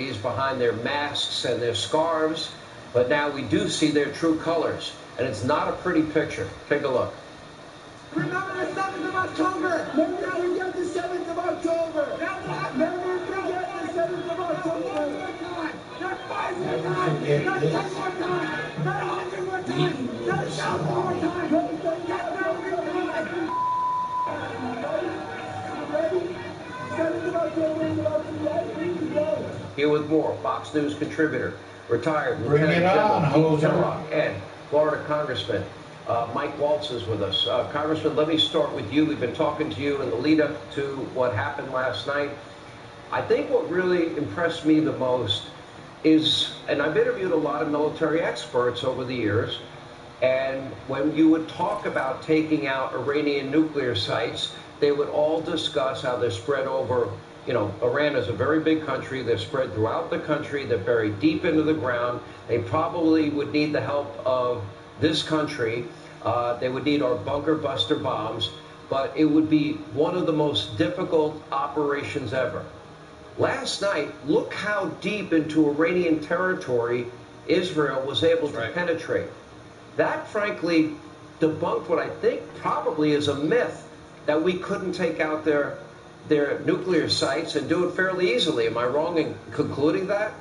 behind their masks and their scarves, but now we do see their true colors, and it's not a pretty picture. Take a look. Remember the 7th of October! Never forget the 7th of October! Never forget the 7th of October! Not 5 more times! Not 10 more times! Not 100 more times! Not 1,000 more times! Not every time! Ready? 7th of October is about to be ready to go. Here with more, Fox News contributor, retired Bring Lieutenant it on, General Pete Hoser. Kellogg, and Florida Congressman Mike Waltz is with us. Congressman, let me start with you. We've been talking to you in the lead up to what happened last night. I think what really impressed me the most is, and I've interviewed a lot of military experts over the years, and when you would talk about taking out Iranian nuclear sites, they would all discuss how they're spread over. You know, Iran is a very big country. They're spread throughout the country. They're buried deep into the ground. They probably would need the help of this country. They would need our bunker buster bombs, but it would be one of the most difficult operations ever. Last night, look how deep into Iranian territory Israel was able to penetrate. That, frankly, debunked what I think probably is a myth that we couldn't take out their nuclear sites and do it fairly easily. Am I wrong in concluding that?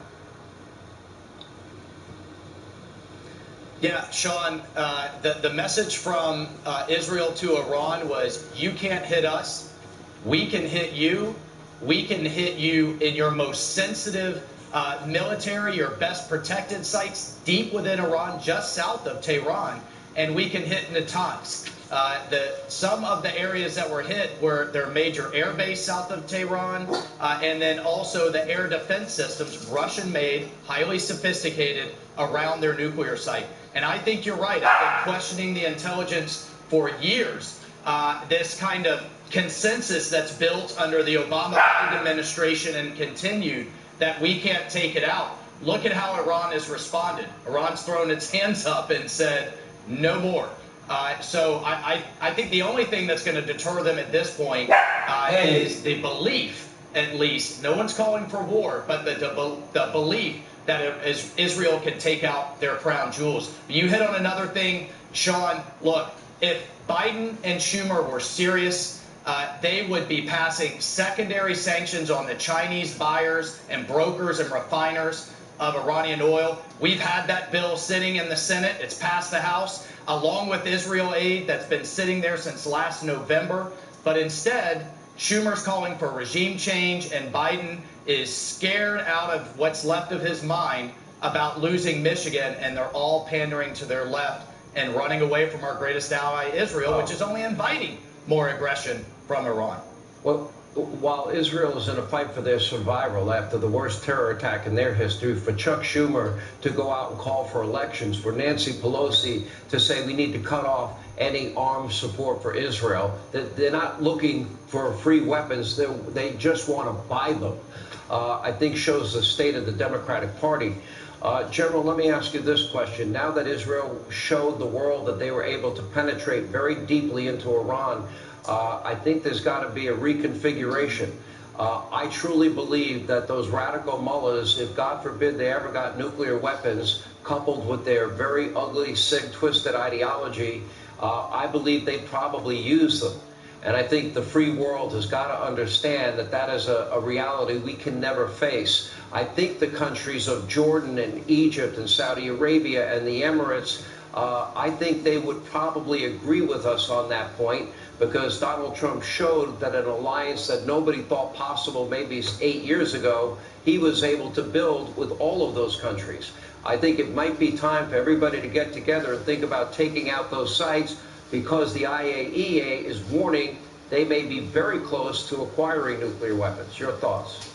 Yeah, Sean, the message from Israel to Iran was, you can't hit us, we can hit you, we can hit you in your most sensitive military, your best protected sites deep within Iran, just south of Tehran, and we can hit Natanz. Some of the areas that were hit were their major air base south of Tehran, and then also the air defense systems, Russian-made, highly sophisticated, around their nuclear site. And I think you're right. I've been questioning the intelligence for years. This kind of consensus that's built under the Obama administration and continued that we can't take it out. Look at how Iran has responded. Iran's thrown its hands up and said, no more. So I think the only thing that's going to deter them at this point is the belief, at least, no one's calling for war, but the belief that Israel can take out their crown jewels. You hit on another thing, Sean. Look, if Biden and Schumer were serious, they would be passing secondary sanctions on the Chinese buyers and brokers and refiners of Iranian oil. We've had that bill sitting in the Senate. It's passed the House, along with Israel aid that's been sitting there since last November. But instead, Schumer's calling for regime change, and Biden is scared out of what's left of his mind about losing Michigan, and they're all pandering to their left and running away from our greatest ally, Israel, which is only inviting more aggression from Iran. Well, while Israel is in a fight for their survival after the worst terror attack in their history, for Chuck Schumer to go out and call for elections, for Nancy Pelosi to say we need to cut off any armed support for Israel, that they're not looking for free weapons, they just want to buy them, I think shows the state of the Democratic Party. General, let me ask you this question. Now that Israel showed the world that they were able to penetrate very deeply into Iran, I think there's got to be a reconfiguration. I truly believe that those radical mullahs, if God forbid they ever got nuclear weapons, coupled with their very ugly, sick, twisted ideology, I believe they'd probably use them. And I think the free world has got to understand that that is a reality we can never face. I think the countries of Jordan and Egypt and Saudi Arabia and the Emirates, I think they would probably agree with us on that point, because Donald Trump showed that an alliance that nobody thought possible maybe 8 years ago, he was able to build with all of those countries. I think it might be time for everybody to get together and think about taking out those sites, because the IAEA is warning they may be very close to acquiring nuclear weapons. Your thoughts?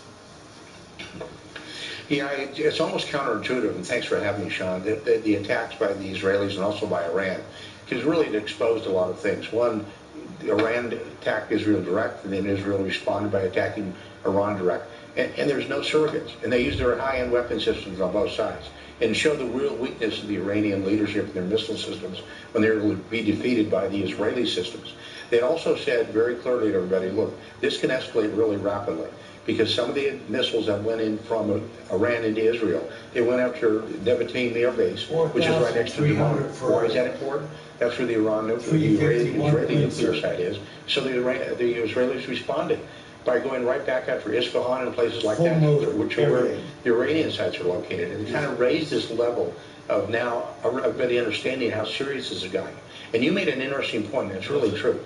Yeah, it's almost counterintuitive, and thanks for having me, Sean, the attacks by the Israelis and also by Iran, because really it exposed a lot of things. One, Iran attacked Israel direct, and then Israel responded by attacking Iran direct. And there's no surrogates, and they use their high-end weapon systems on both sides, and show the real weakness of the Iranian leadership and their missile systems when they're going to be defeated by the Israeli systems. They also said very clearly to everybody, look, this can escalate really rapidly. because some of the missiles that went in from Iran into Israel, they went after Nevatim Air Base, which is right next to Dimona. Why is that important? That's where the Iran Israeli nuclear site is. So the Israelis responded by going right back after Isfahan and places like that, which are where the Iranian sites are located. And it kind of raised this level of now everybody understanding how serious this is going. And you made an interesting point, and it's really true.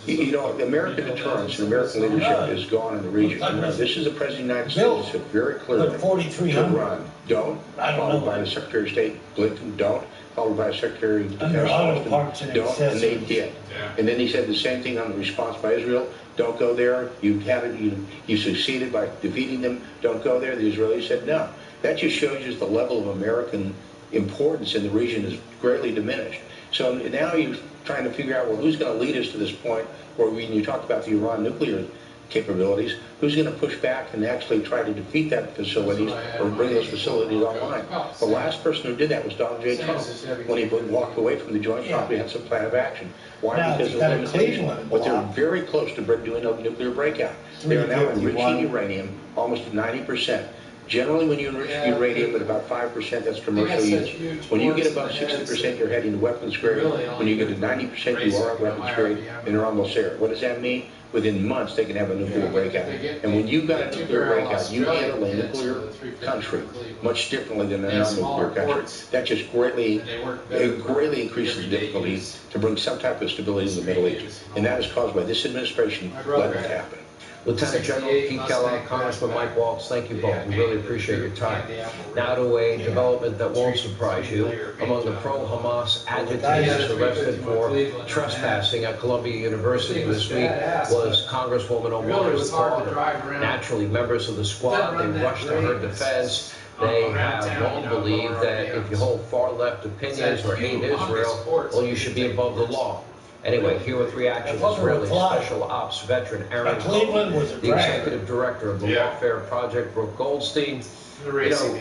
You know, American deterrence and American leadership is gone in the region. You know, this is the President of the United States who said very clearly to Iran, don't, followed by the Secretary of State Blinken, don't, followed by Secretary of Defense Austin, don't, and they did. And then he said the same thing on the response by Israel, don't go there, you succeeded by defeating them, don't go there. The Israelis said no. That just shows you the level of American importance in the region is greatly diminished. So now you're trying to figure out, well, who's going to lead us to this point where when you talked about the Iran nuclear capabilities, who's going to push back and actually try to defeat that facilities or bring those facilities online? The last person who did that was Donald J. Trump when he walked away from the Joint Comprehensive Plan of Action. Why? Because of limitations. But they're very close to doing a nuclear breakout. They are now enriching uranium almost at 90%. Generally, when you enrich uranium at about 5%, that's commercial use. When you get above 60%, you're heading to weapons grade. When you get to 90%, you are at weapons grade, and you're almost there. What does that mean? Within months, they can have a nuclear breakout. And when you've got a nuclear breakout, you handle a nuclear country much differently than a non-nuclear country. That just greatly increases the difficulty to bring some type of stability in the Middle East. And that is caused by this administration letting it happen. Lieutenant General Pete Kellogg, Congressman Mike Waltz, thank you both. We really appreciate your time. Now to a development that won't surprise you. Among the pro-Hamas agitators arrested for trespassing at Columbia University this week was Congresswoman Omar's daughter. Naturally, members of the squad, they rushed to her defense. They have long believed that if you hold far-left opinions or hate Israel, well, you should be above the law. Anyway, here with reaction, Israeli Special Ops veteran Aaron Cohen, the executive director of the Lawfare Project, Brooke Goldstein. You know,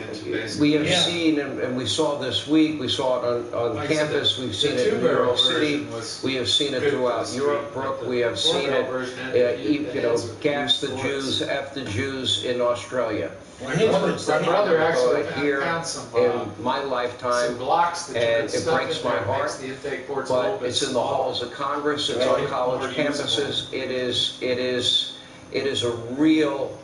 we have seen, and we saw this week, we saw it on campus, we've seen it in New York City, we have seen it throughout Europe, Brooke, we have seen it, you know, gas the Jews, F the Jews in Australia. My brother actually here found some in my lifetime, blocks that and it breaks my heart. But it's in the halls of Congress, it's on college campuses. It is a real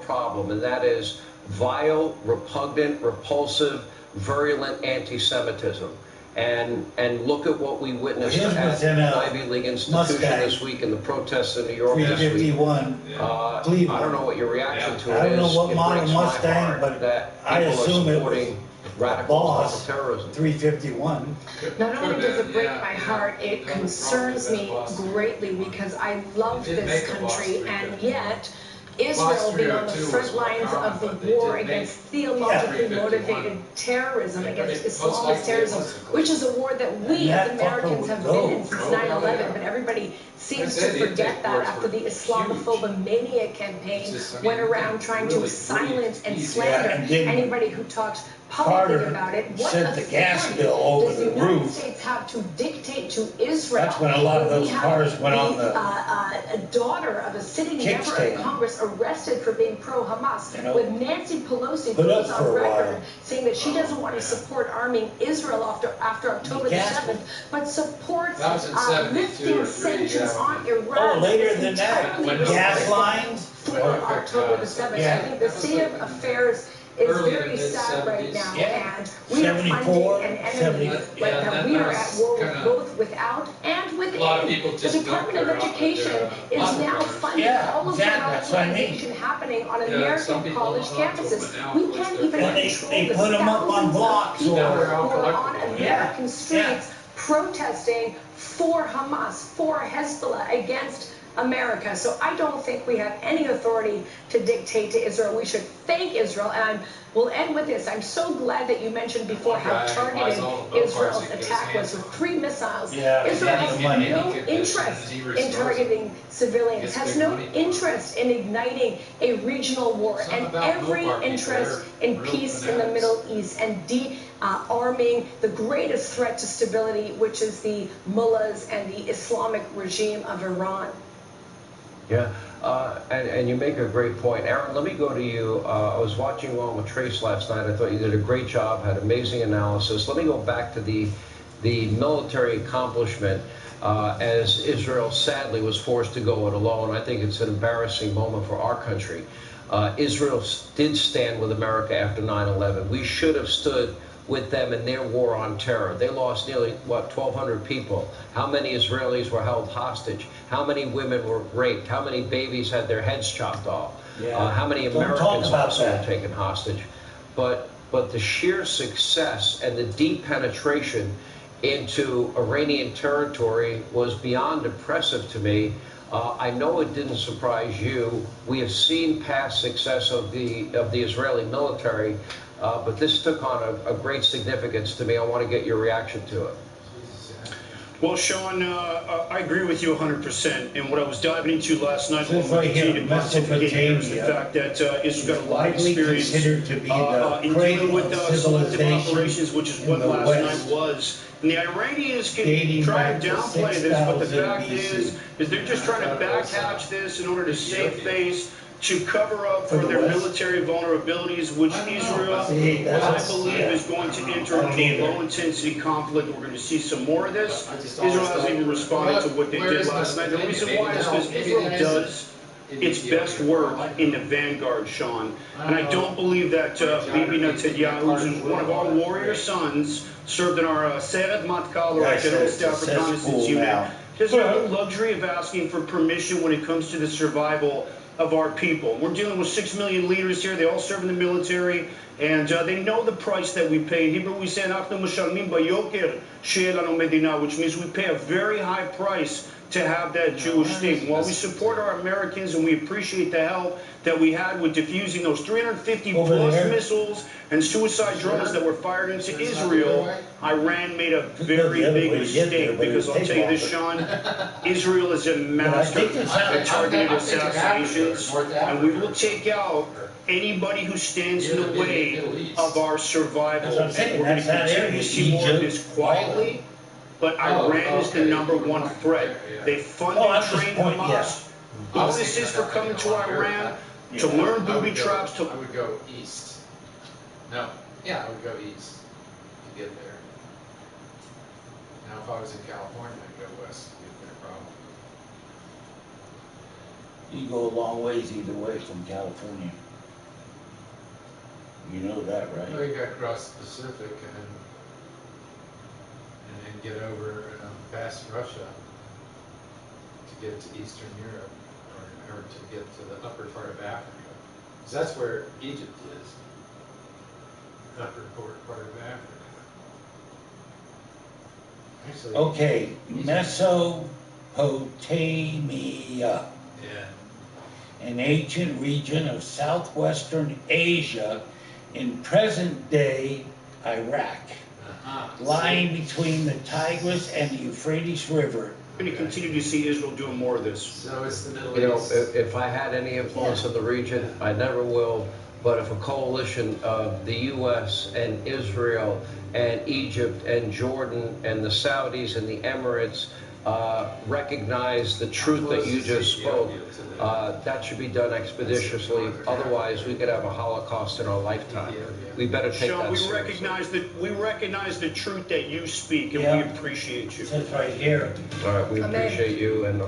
problem, and that is vile, repugnant, repulsive, virulent anti-Semitism. And look at what we witnessed at an Ivy League institution this week in the protests in New York this week. I don't know what your reaction to it is. I don't know what model breaks Mustang, but I assume it was radical terrorism. 351. Not only does it break my heart, it concerns me greatly because I love this country, and yet Israel being on the front lines of the war against theologically motivated terrorism, against Islamist terrorism, which is a war that we as Americans have been in since 9/11, but everybody seems to forget that after the Islamophobe mania campaign went around trying to silence and slander anybody who talks publicly about it. What sent the gas bill over does the the United roof. States have to dictate to Israel? That's when a lot of those cars went on the a daughter of a sitting member of Congress arrested for being pro-Hamas, with Nancy Pelosi goes on record saying that she doesn't want to support arming Israel after October the 7th, but supports lifting sanctions on Iran. Oh, later than that, gas lines for October the 7th. I think the state of affairs is very sad right now, and we are finding an enemy like that we are at war with, both without and within. The Department of Education is now funding all of the radicalization happening on American college campuses. We can't even control they the put them up on thousands blocks of people or who are on American streets protesting for Hamas, for Hezbollah, against America. So I don't think we have any authority to dictate to Israel. We should thank Israel. And we'll end with this. I'm so glad that you mentioned before how targeted Israel's attack was with 3 missiles. Israel has no interest in targeting civilians, has no interest in igniting a regional war, and every interest in peace in the Middle East and arming the greatest threat to stability, which is the mullahs and the Islamic regime of Iran. Yeah. And you make a great point. Aaron, let me go to you. I was watching along with Trace last night. I thought you did a great job, had amazing analysis. Let me go back to the military accomplishment as Israel sadly was forced to go it alone. I think it's an embarrassing moment for our country. Israel did stand with America after 9/11. We should have stood with them in their war on terror. They lost nearly, 1,200 people. How many Israelis were held hostage? How many women were raped? How many babies had their heads chopped off? How many Americans also were taken hostage? But the sheer success and the deep penetration into Iranian territory was beyond impressive to me. I know it didn't surprise you. We have seen past success of the Israeli military, but this took on a great significance to me. I want to get your reaction to it. Well, Sean, I agree with you 100%. And what I was diving into last night, along with right the here, continued pontificating, is the fact that Israel's got a lot of widely experience considered to be the in cradle dealing with of selective civilization operations, which is in what the last West, night was. And the Iranians can dating try back to to downplay this, but the 6000 fact BC. is they're just trying to backhatch this in order to save face, to cover up for the their West? military vulnerabilities, which Israel, I believe, is going to enter into a low-intensity conflict. We're going to see some more of this. Israel hasn't even responded to what they did last night. The reason why is because Israel does its best work in the vanguard, Sean. And I don't believe that Bibi Netanyahu, who's one of our warrior sons, served in our Seret Matkal, or our General Staff Reconnaissance Unit, doesn't have the luxury of asking for permission when it comes to the survival of our people. We're dealing with 6 million leaders here. They all serve in the military, and they know the price that we pay. In Hebrew, we say, which means we pay a very high price to have that Jewish state. While we support our Americans and we appreciate the help that we had with diffusing those 350 plus missiles and suicide drones that were fired into Israel, Iran made a very big mistake, because I'll tell you this, Sean, Israel is a master at targeted assassinations, and we will take out anybody who stands in the way of our survival. And we're going to continue to see more of this quietly. But Iran is the #1 threat. They fund and train Hamas. All this is for coming to Iran to learn booby traps. I would go east. No. Yeah, I would go east to get there. Now, if I was in California, I'd go west to get there, probably. You go a long ways either way from California. You know that, right? Well, you got to cross the Pacific and then get over past Russia to get to Eastern Europe, or to get to the upper part of Africa. Because that's where Egypt is. Upper part of Africa. Actually, Okay, Mesopotamia, yeah. an ancient region of southwestern Asia in present-day Iraq, lying between the Tigris and the Euphrates River. We're going to continue to see Israel doing more of this. So it's the Middle You know, East. if I had any influence in the region, I never will, but if a coalition of the U.S. and Israel and Egypt and Jordan and the Saudis and the Emirates recognize the truth that you just spoke, that should be done expeditiously. Otherwise, we could have a Holocaust in our lifetime. We better take Sean, that we seriously. recognize the truth that you speak, and we appreciate you. It says right here. All right, we appreciate you, and the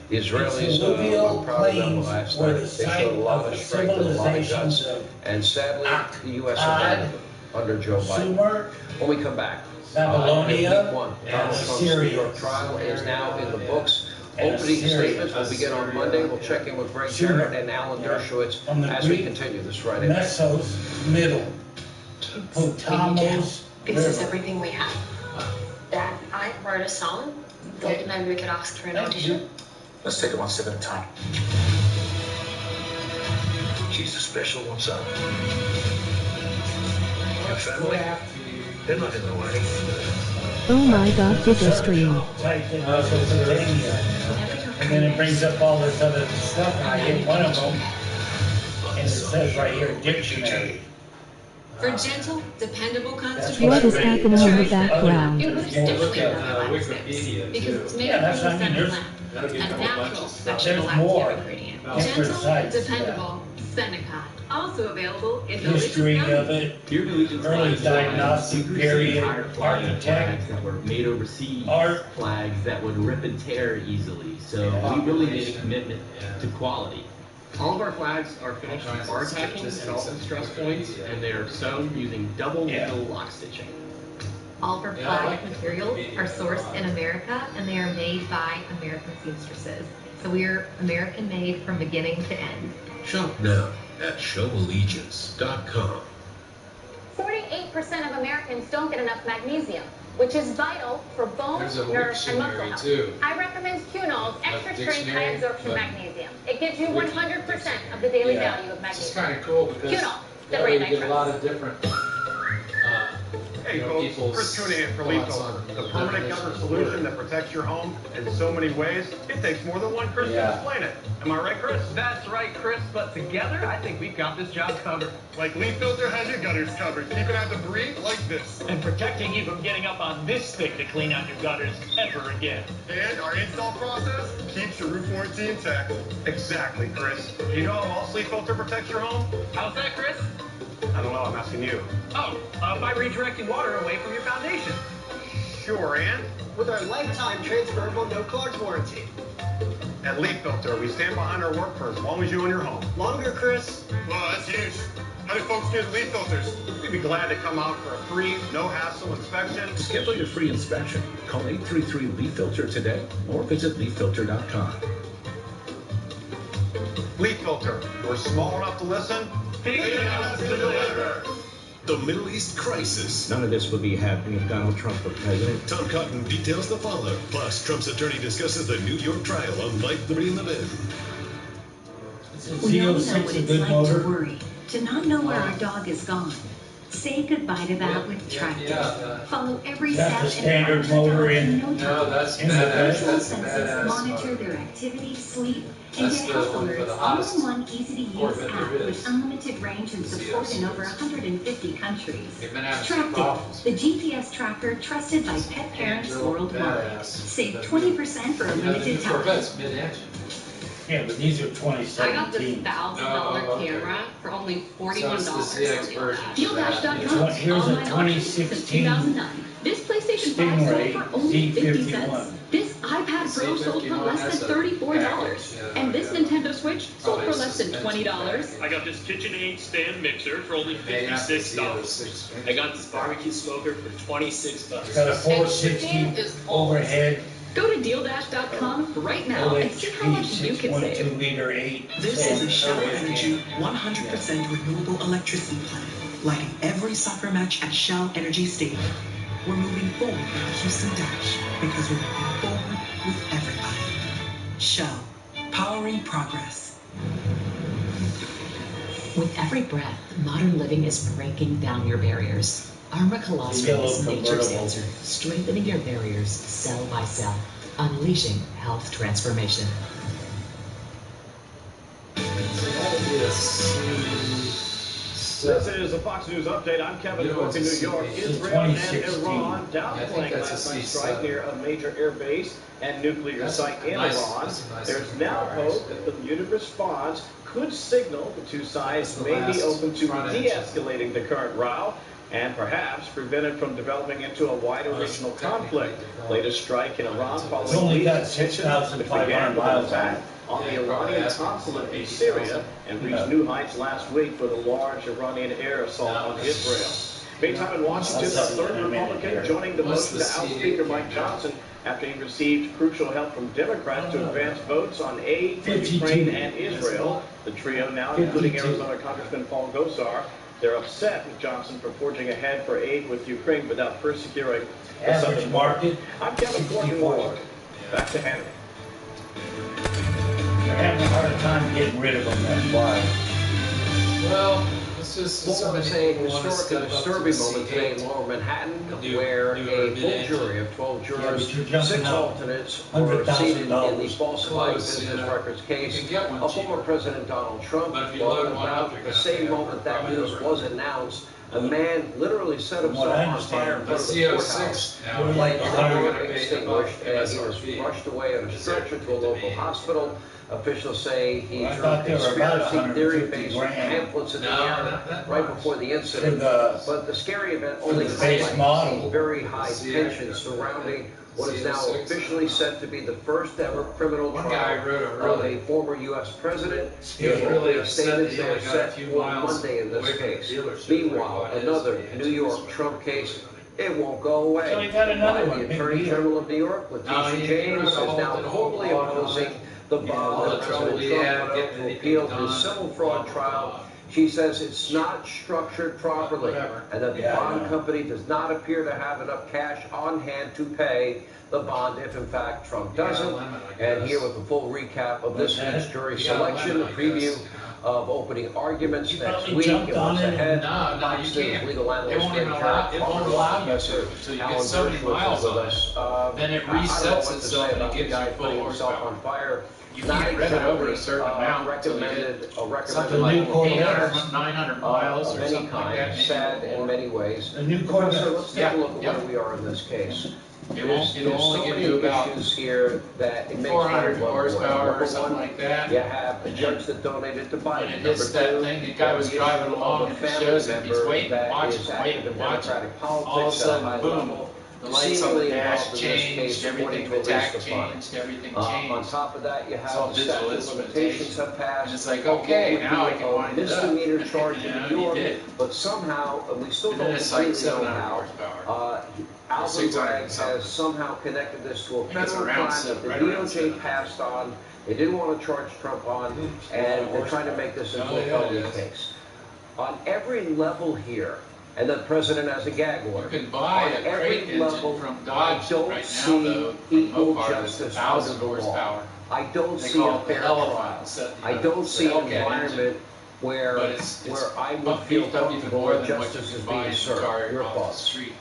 Israelis, It's alluvial I'm proud of them plains last where night. the They site showed a lot of of the strength and a lot of civilizations guts. of And sadly, the U.S. Akkad, abandoned them under Joe Biden. Sumer, When we come back, Babylonia, week one, and Donald Trump's New Assyria. York trial is now in the books. And Opening Assyria. statements will begin on Monday. We'll check in with Greg Sumer. Garrett and Alan Dershowitz From the as we Greek, continue this Friday night. Mesos, middle, Potamos, Because it's river. everything we have. That I wrote a song. Thought maybe we could ask for an audition. Let's take it one step at a time. She's a special one, son. Your family, they're not in the way. Oh my god, Vigor stream. Typed in Mesopotamia. And then it brings up all this other stuff, and I hit one of them, and it says right here, dictionary. For gentle, dependable constitution. What is happening in the background? It looks differently than other landscapes because it's made Yeah, of that's what I mean. land, There's a natural there's vegetable more. active ingredient. Gentle, dependable, Seneca. Also available in History delicious of it, Pure Allegiance early flags diagnostic secrecy, period, higher flying architect, flags that were made overseas, art. flags that would rip and tear easily. So we really made a commitment to quality. All of our flags are finished with bar tacking, salt and stress points, and they are sewn using double needle lock stitching. All of our flag materials are sourced in America, and they are made by American seamstresses. So we are American made from beginning to end. Shop now at showallegiance.com. 48% of Americans don't get enough magnesium, which is vital for bone, nerve, and muscle health. Too. I recommend Cunol's extra strength high absorption magnesium. It gives you Wiki. 100% of the daily value of It's magnesium. kind of cool because Cunol, the that great way you get a nitrous. lot of different Hey folks, Chris Cooney here for Leaf Filter, the permanent gutter solution that protects your home in so many ways. It takes more than one Chris to explain it. Am I right, Chris? That's right, Chris, but together, I think we've got this job covered. Like Leaf Filter has your gutters covered. Keep it out of debris like this. And protecting you from getting up on this stick to clean out your gutters ever again. And our install process keeps your roof warranty intact. Exactly, Chris. You know how else Leaf Filter protects your home? How's that, Chris? I don't know, I'm asking you. Oh, by redirecting water away from your foundation. Sure, and? With our lifetime transferable no clogs warranty. At Leaf Filter, we stand behind our work for as long as you own your home. Longer, Chris? Well, that's huge. How do folks get Leaf Filters? We'd be glad to come out for a free, no-hassle inspection. Schedule your free inspection. Call 833-LEAF-FILTER today or visit leaffilter.com. Leaf Filter, we're small enough to listen, big enough to deliver. The Middle East crisis. None of this would be happening if Donald Trump were president. Tom Cotton details the fallout. Plus, Trump's attorney discusses the New York trial on life, liberty, and the bin. We all know what it's like to worry, to not know where our dog is gone. Say goodbye to that with Tractor. Follow every step That's the standard motor in. no time. in the bed. Visual senses monitor their activity, sleep, and get health alerts all in one easy-to-use app with unlimited range and support in over 150 countries. Tractor, the GPS tracker trusted by pet parents worldwide. Save 20% for a limited time. Yeah, but these are 2017. I got this $1,000 camera for only $41. Dealdash.com. Here's a 2016 This PlayStation 5 Stingray sold for only 50 cents. D51. This iPad Pro sold for less than $34. And this Nintendo Switch sold for less than $20. I got this KitchenAid stand mixer for only $56. I got this barbecue smoker for $26. Got a 460 overhead. Go to DealDash.com right now and see how much you can save. 22-liter 8. This is a Shell Energy 100% renewable electricity plant, lighting every soccer match at Shell Energy Stadium. We're moving forward with Houston Dash because we're moving forward with everybody. Shell, powering progress. With every breath, modern living is breaking down your barriers. Armor Colostrum is nature's answer, strengthening your barriers cell by cell, unleashing health transformation. This is the Fox News Update. I'm Kevin Cork in New York. Israel and Iran downplaying last night's strike near a major air base and nuclear site in Iran. There's now hope that the muted response could signal the two sides may be open to de-escalating the current row and perhaps prevent it from developing into a wider regional conflict. Latest strike in Iran following only got leading tensions began with an attack on the Iranian consulate in Syria and reached new heights last week for the large Iranian air assault on Israel. Meantime, in Washington, a third Republican joining the motion to oust Speaker Mike Johnson after he received crucial help from Democrats to advance votes on aid for Ukraine and Israel. The trio now, including Arizona Congressman Paul Gosar, they're upset with Johnson for forging ahead for aid with Ukraine without first securing the southern market. I'm Kevin Cork in New York. Back to Henry. They're having a hard time getting rid of them, that's why. Well, it's just Well, it's a historically disturbing moment today in Lower Manhattan, where a full jury of 12 jurors, 6 alternates, were seated in the falsified business records case of former President Donald Trump. Well, about the same moment that news was announced, a man literally set himself on fire in front of the courthouse. The light was extinguished, and he was rushed away on a stretcher to a local hospital. Officials say he Well, I threw thought they were about conspiracy theory 150 based grand. pamphlets in the air right before the incident. But the scary event only base model. highlights the very high tension surrounding what is now officially said to be the first ever criminal trial of a former U.S. president. The standards are set for Monday in this case. Meanwhile, another New York Trump case, it won't go away. So we got another one, The Attorney General of New York, Letitia James, is now coldly opposing the bond that President Trump put out to appeal his civil fraud trial. She says it's not structured properly and that the bond company does not appear to have enough cash on hand to pay the bond if, in fact, Trump doesn't. And here with a full recap of this week's jury selection, a preview of opening arguments next week. It wants ahead. Fox News legal analyst Greg Jarrett, Professor Alan Dershowitz with us. Then it resets itself and it gives you full himself on fire. You can't rev it over a certain amount. Recommended something like 800, 900 miles or many something like that. kinds, sad in many ways. A new Professor, let's take a look at where we are in this case. It'll only give you about issues here that it makes 400 my blood horsepower boil. or something like that. You have a judge that donated to Biden. And it hits that thing, the guy was driving along and it shows him, he's waiting, watching, all of a sudden, boom, the lights on the dash changed, everything, the tack changed, everything changed. On top of that, you It's have all the digital statute of limitations have passed. And it's like, okay, now I can wind it up. Misdemeanor charge You know, in New York, he did. but somehow, and we still And don't then it's like completely know 700 how, horsepower. Alvin 600 Bragg something. has somehow connected this to a I think it's federal around crime that the right around DOJ 700. passed on. They didn't want to charge Trump on, and they're trying to make this into a felony case. On every level here, and the president has a gag order. You can buy on a every crate level, engine from Dodge I don't right now, see though. equal Mopar is justice 1,000 under the law. horsepower. I don't They see call a it the fair elephant. trial. It's that, I don't see an Hellcat environment engine. where But it's I would feel beefed up even comfortable more that than what justice you is can buy being in served. the car Your off the thoughts? street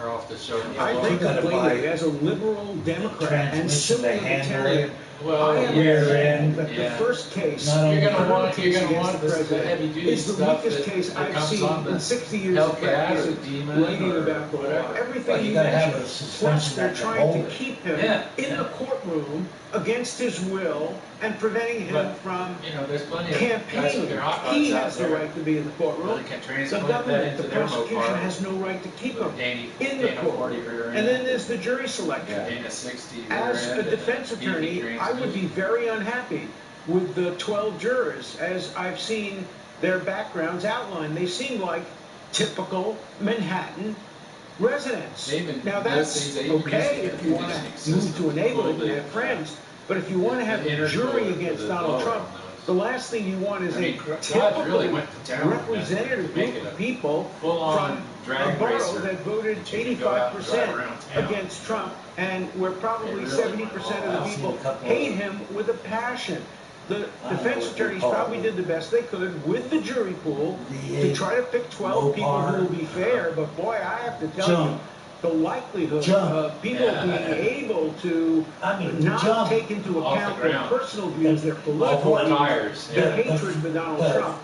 or off the show. I think as a liberal Democrat and civil libertarian, Well, I understand that the first case you're gonna want against the this president heavy duty is the stuff weakest that case I've comes seen on the in 60 years of Hellcat practice or of Demon writing or about the law. whatever. Everything Well, you you gotta have mentioned. a Plus, suspension they're that can trying hold to it. keep him in the courtroom against his will and preventing him from there's plenty of guys with campaigning. their hot rods He out has the there. right to be in the courtroom. Well, they can The transplant that government, into the their prosecution Mopar. has no right to keep him in the Dana courtroom. 40 rear And end. then there's the jury selection. Dana 60 rear As a end and defense BP attorney, I would be very unhappy with the 12 jurors as I've seen their backgrounds outlined. They seem like typical Manhattan residents. Now that's okay if you want to move to a neighborhood and have friends, but if you want to have a jury against Donald Trump, the last thing you want is a typical representative group of people from a borough that voted 85% against Trump, and where probably 70% of the people hate him with a passion. The defense attorneys probably did the best they could with the jury pool to try to pick 12 people who will be fair, but boy, I have to tell you, the likelihood of people being able to not take into account their personal views, their political views, their hatred for Donald Trump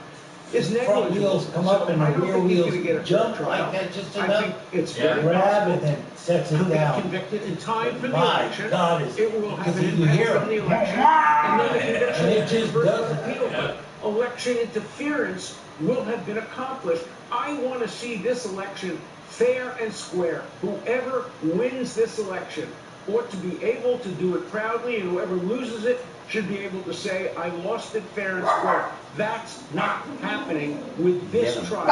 is negligible. Front wheels come up and the rear wheels jump like that just enough. It's very grab and then sets it he'll get down. convicted in time for the My election. God, is It will have because an you impact hear on the it. election, and then the conviction And it is just reversed doesn't. on appeal. But election interference will have been accomplished. I want to see this election fair and square. Whoever wins this election ought to be able to do it proudly, and whoever loses it should be able to say, I lost it fair and square. That's not happening with this trial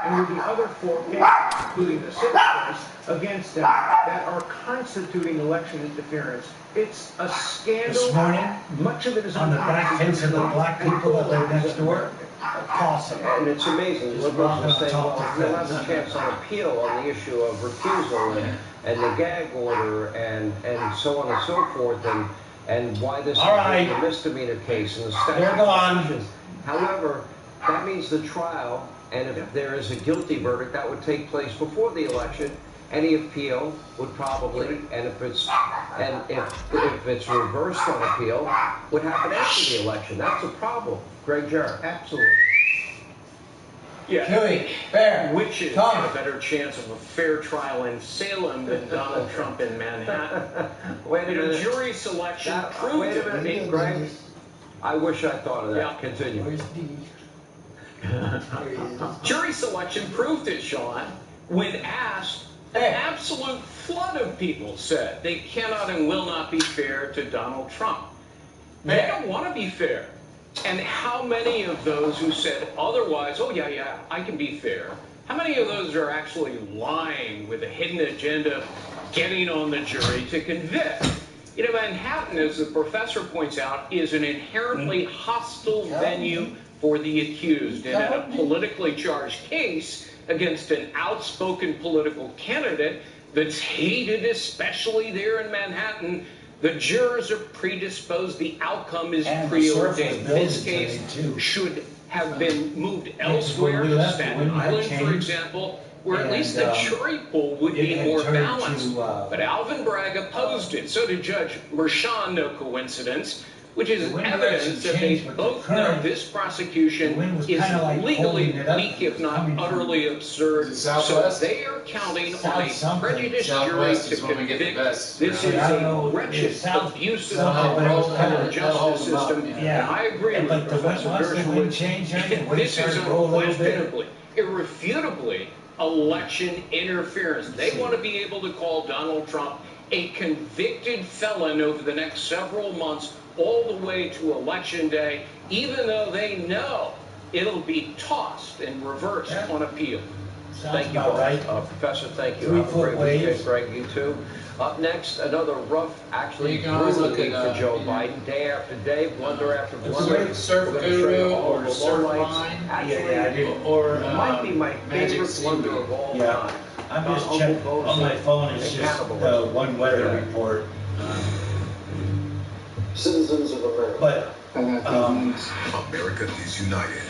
and with the other 4 cases, including the 6th case against them, that are constituting election interference. It's a scandal. This morning, much of it is on the back page of the black people that live next door, awesome. And it's amazing. Liberals will say, well, we'll have a chance on appeal on the issue of recusal and the gag order and so on and so forth, and why this is a misdemeanor case and the statute. They're gone. However, that means the trial, and if there is a guilty verdict, that would take place before the election. Any appeal would probably, and if it's reversed on appeal, would happen after the election. That's a problem. Greg Jarrett. Absolutely. Chewy, fair, Which is Tom. a better chance of a fair trial in Salem than Donald Trump in Manhattan? Wait a minute. Jury selection proved Wait a minute, Greg. I wish I thought of that. Yeah. Continue. Jury selection proved it, Sean. When asked, an absolute flood of people said they cannot and will not be fair to Donald Trump. They don't want to be fair. And how many of those who said otherwise, oh, yeah, I can be fair, how many of those are actually lying with a hidden agenda, getting on the jury to convict? You know, Manhattan, as the professor points out, is an inherently hostile venue for the accused. And in a politically charged case against an outspoken political candidate that's hated, especially there in Manhattan, the jurors are predisposed. The outcome is preordained. This case should have been moved elsewhere, to Staten Island, for example, where at least the jury pool would be more balanced. But Alvin Bragg opposed it. So did Judge Merchan, no coincidence, which is evidence that they both know this prosecution is legally weak, if not utterly absurd. So they are counting on a prejudiced jury to convict. This is a wretched, abusive, criminal justice system. And I agree with Professor Dershowitz. This is unquestionably, irrefutably election interference. They want to be able to call Donald Trump a convicted felon over the next several months, all the way to Election Day, even though they know it'll be tossed and reversed on appeal. Thank you, Professor. Thank you. Have a great weekend, Greg. You too. Up next, another rough, actually brutal week for Joe Biden. Day after day, blunder after blunder. Surf We're going to show you Guru all or the Surf lowlights. Line. Actually, or it might be my Magic favorite blunder of all time. I'm just checking on my phone. It's just one weather report. Citizens of America. But America is United.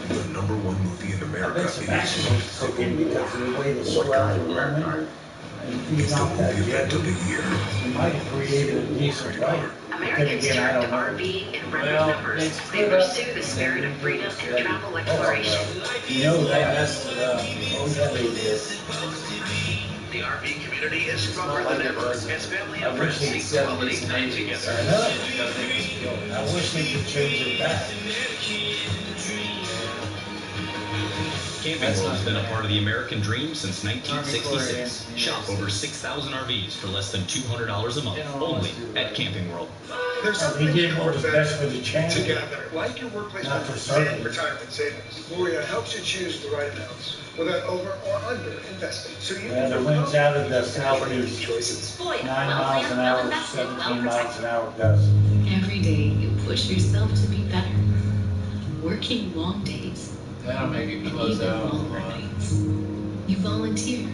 The #1 movie in America is cooking because of the way the swell is running. It's the movie event of the year. You might have created a decent right. Americans turn to RV in record numbers. They pursue the spirit of freedom and travel exploration. You know that. Oh, yeah, they did. The RV community is stronger than ever as family and friends seek quality time together. I wish they could change it back. Camping World has been a part of the American dream since 1966. Shop over 6,000 RVs for less than $200 a month, only at Camping World. There's something more best for the channel. Together, like your workplace and retirement savings. Gloria helps you choose the right amounts without over or under investing. So you And the winds out of the southeast. choices. 9 miles an hour, 17 miles an hour gusts. Every day you push yourself to be better. Working long days. That'll make it close out. You volunteer.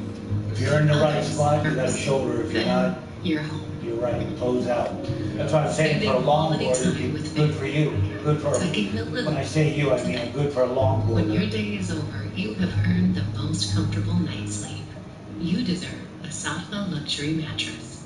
If you're in the right spot, you got a shoulder. If you're not, you're home. You're right. Close out. That's what I'm saying. For a longboard, it's good for you. Good for. When I say you, I mean good for a longboard. When your day is over, you have earned the most comfortable night's sleep. You deserve a Sattva luxury mattress.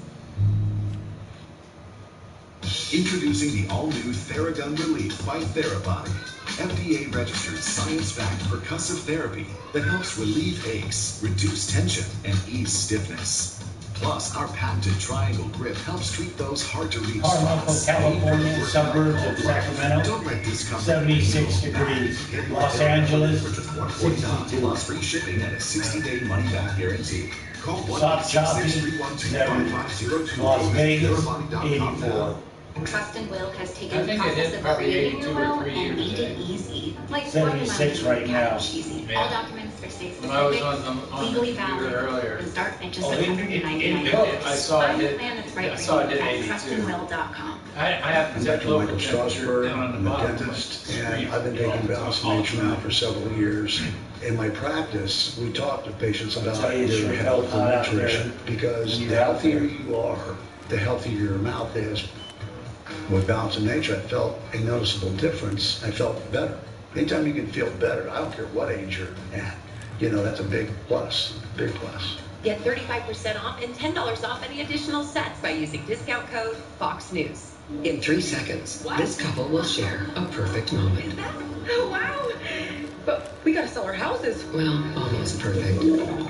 Introducing the all-new Theragun Relief by Therabody. FDA-registered, science-backed percussive therapy that helps relieve aches, reduce tension, and ease stiffness. Plus, our patented triangle grip helps treat those hard-to-reach Carmichael, California, suburbs of Sacramento, Don't let this come 76 degrees. Los Angeles, for just $149 plus free shipping and a 60-day money-back guarantee. Call Soft Choppy, 7, Las Vegas, 84. Trust and Will has taken I the think it process is of probably creating 82 your or will 3 and years made it ago. easy. Like 76 right now. Easy. Yeah. All documents are state When I was specific, on legally the computer valid, earlier. and start at just Oh, like $199. I saw Find it the plan that's right I for saw you it at did 82. trustandwill.com. I have to I'm check Dr. local Michael temperature Strasberg. down on the I'm a bottom. dentist, and I've been taking balance and nature now for several years. In my practice, we talk to patients about Tell you, their sure health hot out and nutrition there. because When the you're out healthier there. you are, the healthier your mouth is. With balance and nature, I felt a noticeable difference. I felt better. Anytime you can feel better, I don't care what age you're at. You know, that's a big plus, big plus. Get 35% off and $10 off any additional sets by using discount code Fox News. In 3 seconds, this couple will share a perfect moment. Oh, wow. But we gotta sell our houses. Well, almost perfect.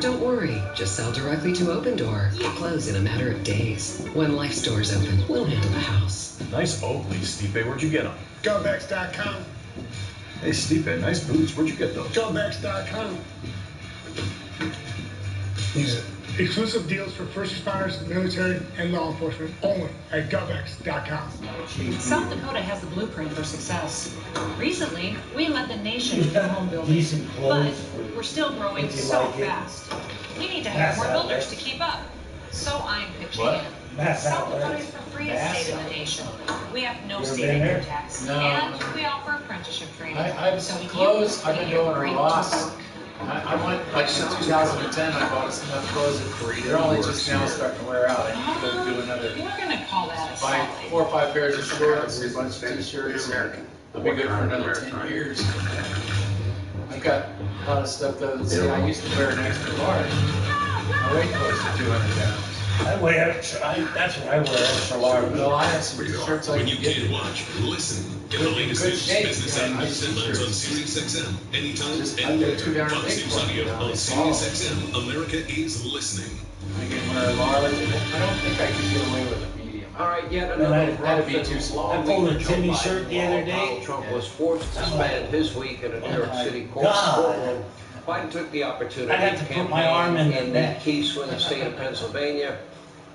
Don't worry, just sell directly to Open Door. Close in a matter of days. When Life's doors open, we'll handle the house. Nice Oakleys, Stipe. Where'd you get them? Govex.com. Hey, Stipe, nice boots. Where'd you get those? Govex.com. These exclusive deals for first responders, military, and law enforcement only at Govex.com. South Dakota has the blueprint for success. Recently, we led the nation in home building, but we're still growing so fast. We need to have more builders to keep up. So I'm pitching in. South Dakota is the freest state in the nation. We have no state income tax, and we offer apprenticeship training. I have some clothes. I've been going to Ross. I went, like, since 2010, I bought enough clothes that they're only just now starting to wear out. I need to go do another. We're gonna call that a Buy solid. 4 or 5 pairs of shorts, a bunch of t-shirts. I'll be good for another 10 years. I've got a lot of stuff though. See, I used to wear an extra large. I weigh close to 200 pounds. I wear extra. That's what I wear, extra large. Well, I have some shirts I When can you get. can't watch, listen. Get the latest news, business, and news headlines on SiriusXM. Anytime, anywhere. Fox News Audio on SiriusXM. America is listening. I can wear a large. I don't think I can get away with a medium. All right, yet And another that'd be too small. I pulled a Timmy shirt the other day. Donald Trump was forced to spend his week in a New York City court. God. Biden took the opportunity I had to put my arm in the the neck. key swing state of Pennsylvania.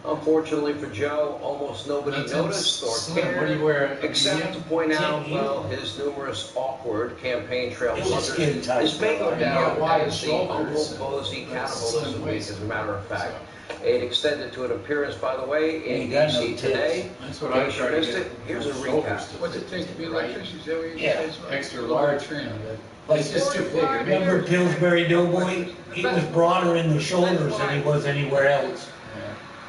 Unfortunately for Joe, almost nobody noticed or Slim, cared, what do you wear? except to point out, well, his numerous awkward campaign trail It was skin blunders. tight. His bingo Yeah, down wide as the Uncle shoulders. Bozy Cannibalism Slim Week, waist. as a matter of fact. It extended to an appearance, by the way, in Ain't got no D.C. tits. today. That's what In I case try you to missed get. it, here's a Shoulders recap. to What's it take to be right. electrician? Is that what you Yeah. say? Extra large trim. It's just too big. It Remember made- Pillsbury Doughboy? He was broader in the shoulders than he was anywhere else.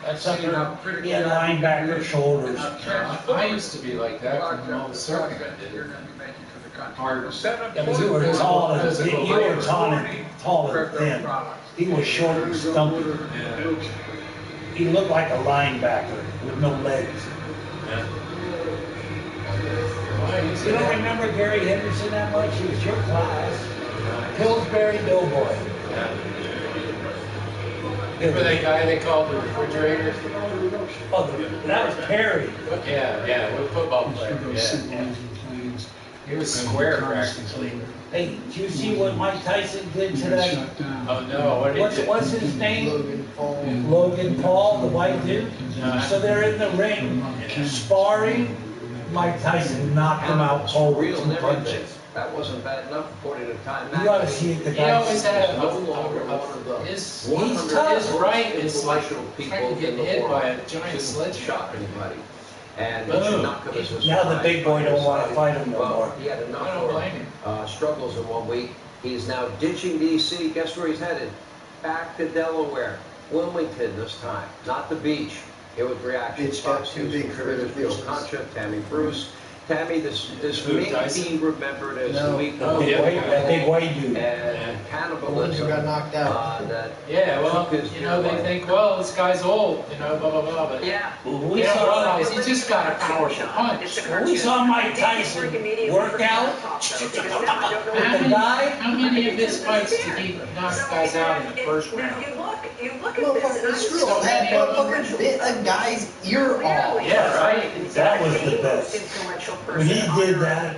That sucker, he had linebacker shoulders. I used to be like that from all the circuit I did. You're gonna be making for the country. Hard. Yeah, but you were tall and you were tall and thin. He was short and stumpy. He looked like a linebacker with no legs. You don't remember Gary Henderson that much? He was your class. Pillsbury Doughboy. Remember that guy they called the refrigerator? Oh, that was Perry. Yeah, with football player. Yeah. He was square practically. Hey, did you see what Mike Tyson did to that? Oh no, what did he do? What's his name? Logan Paul, the white dude. So they're in the ring, sparring. Mike Tyson knocked him out cold with Real 2 and everything. punches. That wasn't bad enough, according to Time You ought to see it, the He always guy. had no longer one of the his 100 his right is like influential trying to get in the hit world. by a giant Couldn't sledgehammer. shock anybody. And Boom. Shinnakowicz was Now the surprised big by boy don't his want to size. fight him no Well, more. he had I don't enough blame him. struggles in 1 week. He's now ditching D.C. Guess where he's headed? Back to Delaware. Wilmington this time, not the beach. Here with reactions. It's got Fox too News big for contributor the Theo beaches. Concha, Tammy Bruce. Tammy, this Who, may Tyson? be remembered as the No. week Oh, of yeah. That big white dude. and The ones who cannibalism. got knocked out. That Yeah, well, took his you know, dear they life. think, well, this guy's old, you know, blah, blah, blah, but Yeah. We they don't saw, realize he just got a powerful punch. we saw Mike Tyson work out with the guy. How many of his fights did he knock guys out in the first round? Motherfucker, screw all that. Motherfucker bit a guy's ear off. Yeah, right? That was the best. When he did that,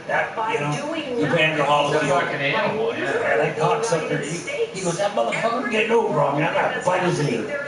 you know, Evander He's a Holyfield. fucking animal, yeah. And that cocksucker, he goes, that motherfucker getting over on me. I gotta bite his ear.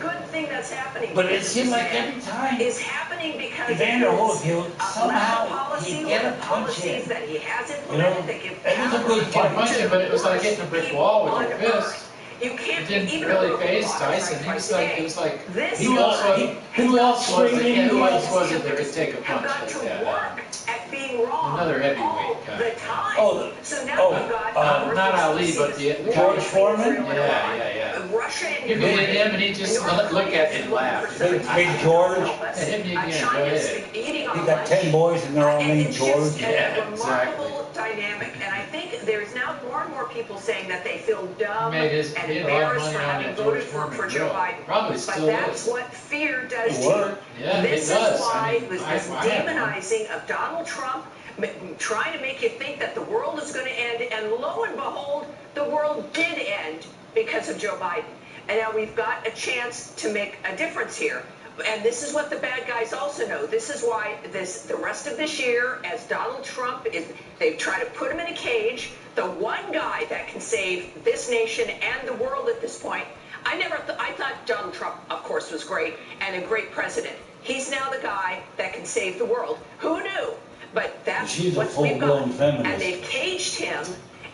Good thing that's happening. But it seemed like every time is happening because Evander Holyfield somehow he'd get a punch in. that he has You know, implemented that give it was a good He fight. punched him, but it was like hitting a brick wall with your fist. You can't It didn't even really look phase at Tyson. He was like, it was like, This who else was who else was swinging it? Yeah, who into else it? was it that could take a have punch got like to that? work at being wrong Another heavyweight all guy. the time. Oh, So now you've got Not Ali, but the George Foreman? Yeah. Russia You and look at him and he just look at it and laugh. Big George. And him, you can't go ahead. eating He on got 10 boys and they're all named It's George. just a Yeah, remarkable dynamic, and I think there's now more and more people saying that they feel dumb Made and a lot of embarrassed money for on having that voted George for Foreman Joe drill. Biden. Probably But still that's is. what fear does It to you. worked. Yeah, This it does. is why I mean, this I have one. demonizing of Donald Trump trying to make you think that the world is going to end, and lo and behold, the world did end because of Joe Biden. And now we've got a chance to make a difference here. And this is what the bad guys also know. This is why the rest of this year, as Donald Trump they've tried to put him in a cage. The one guy that can save this nation and the world at this point. I thought Donald Trump, of course, was great and a great president. He's now the guy that can save the world. Who knew? But that's what we've got. And they've caged him.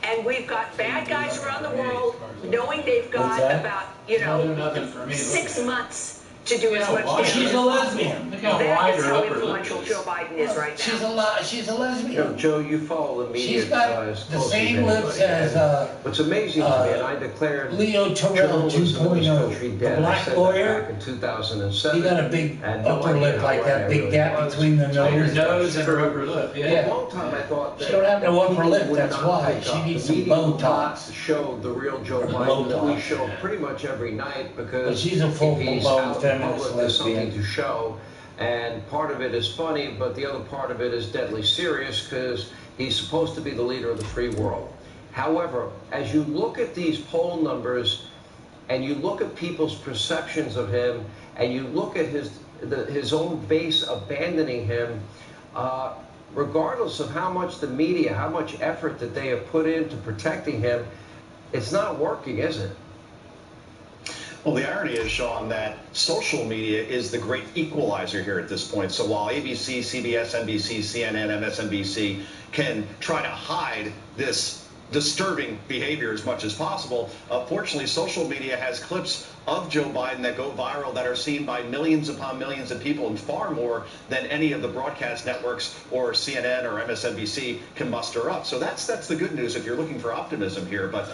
And we've got bad guys around the world knowing they've got about, 6 months to do as much damage. She's a lesbian. That is how influential Joe Biden is right now. She's a lesbian. Joe, you follow the media. She's got the same lips as what's amazing to me, and I declared Leo Terrell 2.0, the black lawyer. Back in 2007. He got a big upper lip like that, big gap between the nose and her upper lip. For a long time, I thought that she don't have no upper lip. That's why she needs some Botox. Showed the real Joe Biden that we show pretty much every night because she's a full-blown feminist lesbian. There's something to show, and part of it is funny, but the other part of it is deadly serious because he's supposed to be the leader of the free world. However, as you look at these poll numbers and you look at people's perceptions of him and you look at his own base abandoning him, regardless of how much the media, how much effort that they have put into protecting him, it's not working, is it? Well, the irony is, Sean, that social media is the great equalizer here at this point. So while ABC, CBS, NBC, CNN, MSNBC can try to hide this disturbing behavior as much as possible, fortunately, social media has clips of Joe Biden that go viral that are seen by millions upon millions of people, and far more than any of the broadcast networks or CNN or MSNBC can muster up. So that's the good news if you're looking for optimism here. But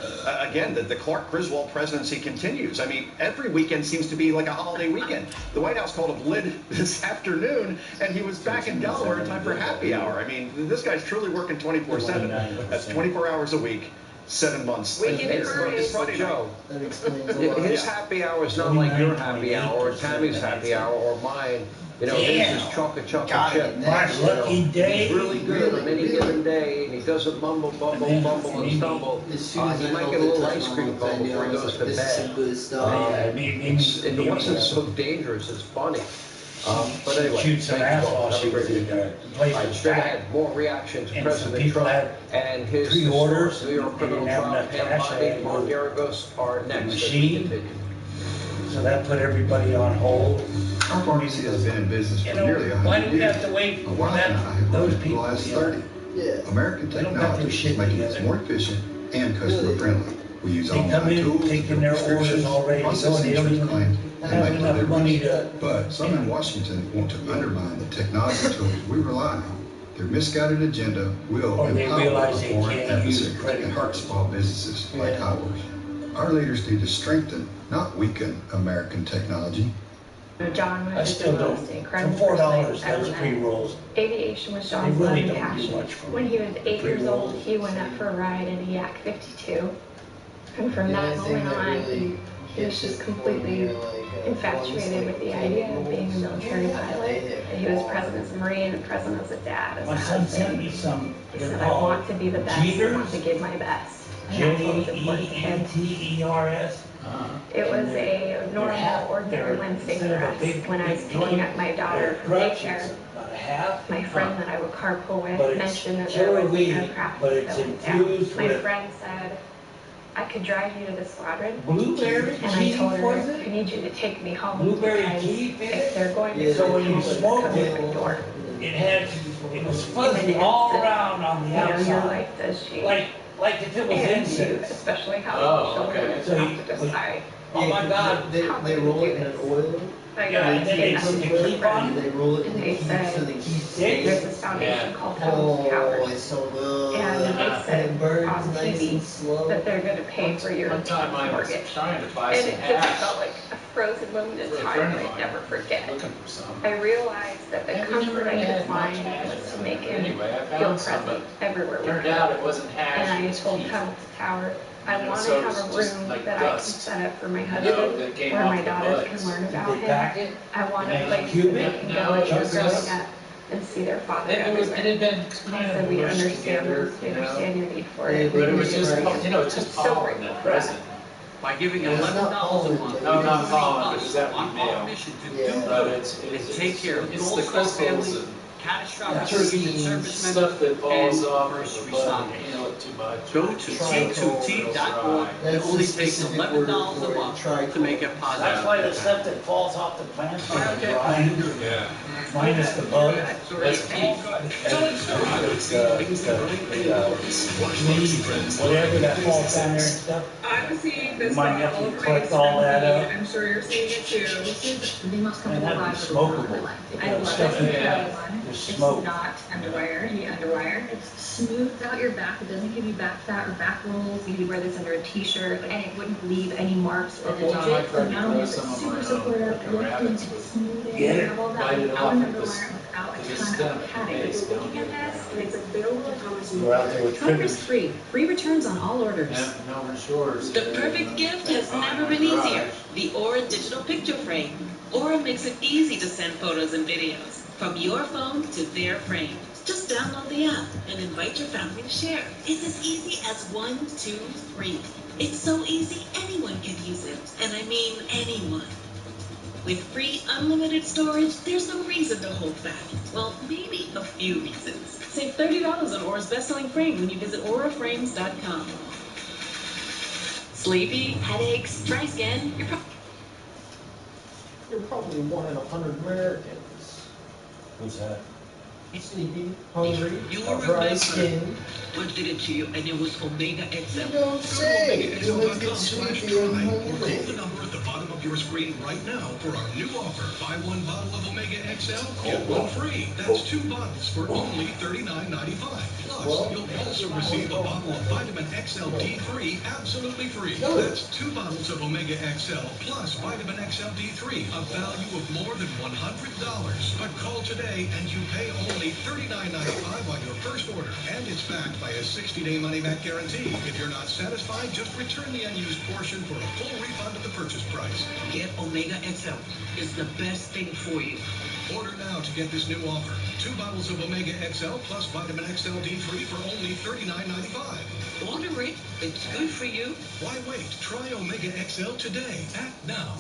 again, the Clark Griswold presidency continues. I mean, every weekend seems to be like a holiday weekend. The White House called him Lid this afternoon, and he was back in Delaware in time for happy hour. I mean, this guy's truly working 24/7. That's 24 hours a week. 7 months. It's funny, Joe. His happy hour is not like your happy hour or Tammy's happy hour or mine. His is chocolate chip. My lucky day. He's really good on any given day, and he doesn't mumble, bumble, and stumble. He might get a little ice cream cone before he goes to bed. It wasn't so dangerous. It's funny. But anyway, shoot some ass while she was in there. Straight ahead, more reaction to President Trump and his pre-orders. New York criminal trial. Pam Bondi, Mark Garagos are next. Machine. So that put everybody on hold. Our pharmacy has been in business for nearly 100 years. Why do we have to wait for those people? The last 30. American technology is making us more efficient and customer friendly. We use online tools, taking their orders already, process insurance claims, and have make enough money to. But some in Washington want to undermine the technology tools we rely on. Their misguided agenda will empower foreign adversaries and hurt small businesses like ours. Our leaders need to strengthen, not weaken, American technology. John was still the don't. most incredible For $4, person I've those ever pre-rolls. met. Aviation was John's They really love and don't do passion. much for When he was 8 years pre-rolls. old, he went up for a ride in a Yak 52. And from that moment on, he was just completely infatuated with the idea of being a military pilot. And he was present as a Marine and present as a dad, as a My son sent husband. me some. He said, I want to be the best, I want to give my best. And that's what was important to him. Jeeters. It was a normal, ordinary Wednesday for us. When I was picking up my daughter from daycare, my friend that I would carpool with mentioned that there was an aircraft going down. My friend said, I could drive you to the squadron. Blueberry and I told her, was it? I need you to take me home Blueberry because tea, if they're going to so come when you home, smoke come to it, the door. It was fuzzy all around on the outside. You're like, does she? Like if it was and incense. especially how children So have to decide. Oh my God. They roll it in oil. And they put the clip on. They roll it in And they heat said, so the heat there's stays. this foundation called Heaven's Oh, Towers. it's so good. And they said it burns on nice TV and slow. that they're going to pay for your One time I was mortgage. trying to buy And some it just hash felt like a frozen moment in for a time friend that of I'd mine. never forget. Looking for some. I realized that the And we comfort never I could had much find hash. was to make him Anyway, I feel found some, present but everywhere we turned go. out it wasn't hash. And it I was told heat. Heaven's Tower, I And want so to it have a was just room like that I can dust. set up for my You husband, know, that came where off my the daughters buds. can learn about Did they pack him. it? I want a Make place Cuban? that they can go if they're just growing up and see their father It everywhere. had been I kind said, of we mushed understand together, this, we you know. understand your need for it. But it was just, it's just so pollen grateful that for that. present. By giving It's $11 not a pollen, month, no, not pollen, us because that would on be our male. mission to Yeah. do But good it's and take care of it's Gold the Star crystals family, and catastrophic terpenes, servicemen, stuff that falls and off first of the bud, responders. you know, too much. Go to T2T.org. It only takes $11 a month to make it positive. That's why the stuff that falls off the plants when Okay. they're drying, Yeah. minus the bugs. That's key. Whatever that falls down there and stuff. I'm seeing You this might from have all to over my collect all that up. I'm sure you're seeing it too. This is the most And comfortable that'd be ride I've ever smokable. had. I You know, love stuff it that because just it's smoke. not underwire, the underwire. It smooths out your back. It doesn't give you back fat or back rolls. You could wear this under a t-shirt and it wouldn't leave any marks or One time I bulges. tried to Not only grow is it some of super mine supportive, like a lifting and rabbit's smoothing, Get it? and all that Bite it without off an with underwire, this- without with a this ton stem of at the padding. base You're down looking at here. this and it's available at Thomas You're out there with Commerce critters. free. Free returns on all orders. Yeah, Melbourne Shores. The perfect gift has never been easier. The Aura digital picture frame. Aura makes it easy to send photos and videos from your phone to their frame. Just download the app and invite your family to share. It's as easy as 1, 2, 3. It's so easy anyone can use it. And I mean anyone. With free unlimited storage, there's no reason to hold back. Well, maybe a few reasons. Save $30 on Aura's best-selling frame when you visit auraframes.com. Sleepy, headaches, dry skin, You're probably 1 in 100 Americans. Who's that? Sleepy, hungry, You were dry skin. What did it to you? And it was Omega XL. You don't say. You always get sleepy and Or hungry. call the number at the bottom of your screen right now for our new offer. Buy 1 bottle of Omega XL, get 1 free. That's 2 bottles for only $39.95. Plus, you'll also receive a bottle of Vitamin XL D3 absolutely free. That's 2 bottles of Omega XL plus Vitamin XL D3, a value of more than $100. But call today and you pay only $39.95 on your first order. And it's backed by a 60-day money-back guarantee. If you're not satisfied, just return the unused portion for a full refund of the purchase price. Get Omega XL. It's the best thing for you. Order now to get this new offer. 2 bottles of Omega XL plus Vitamin XL D3 for only $39.95. Order it. It's good for you. Why wait? Try Omega XL today. Act now.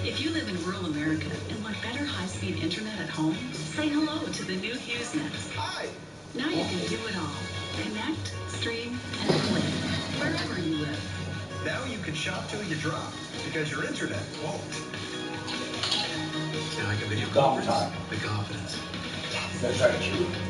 If you live in rural America and want better high-speed internet at home, say hello to the new HughesNet. Hi. Now you can do it all. Connect, stream, and play wherever you live. Now you can shop till you drop because your internet won't. Like a video Gong conference. time. The confidence. That's right.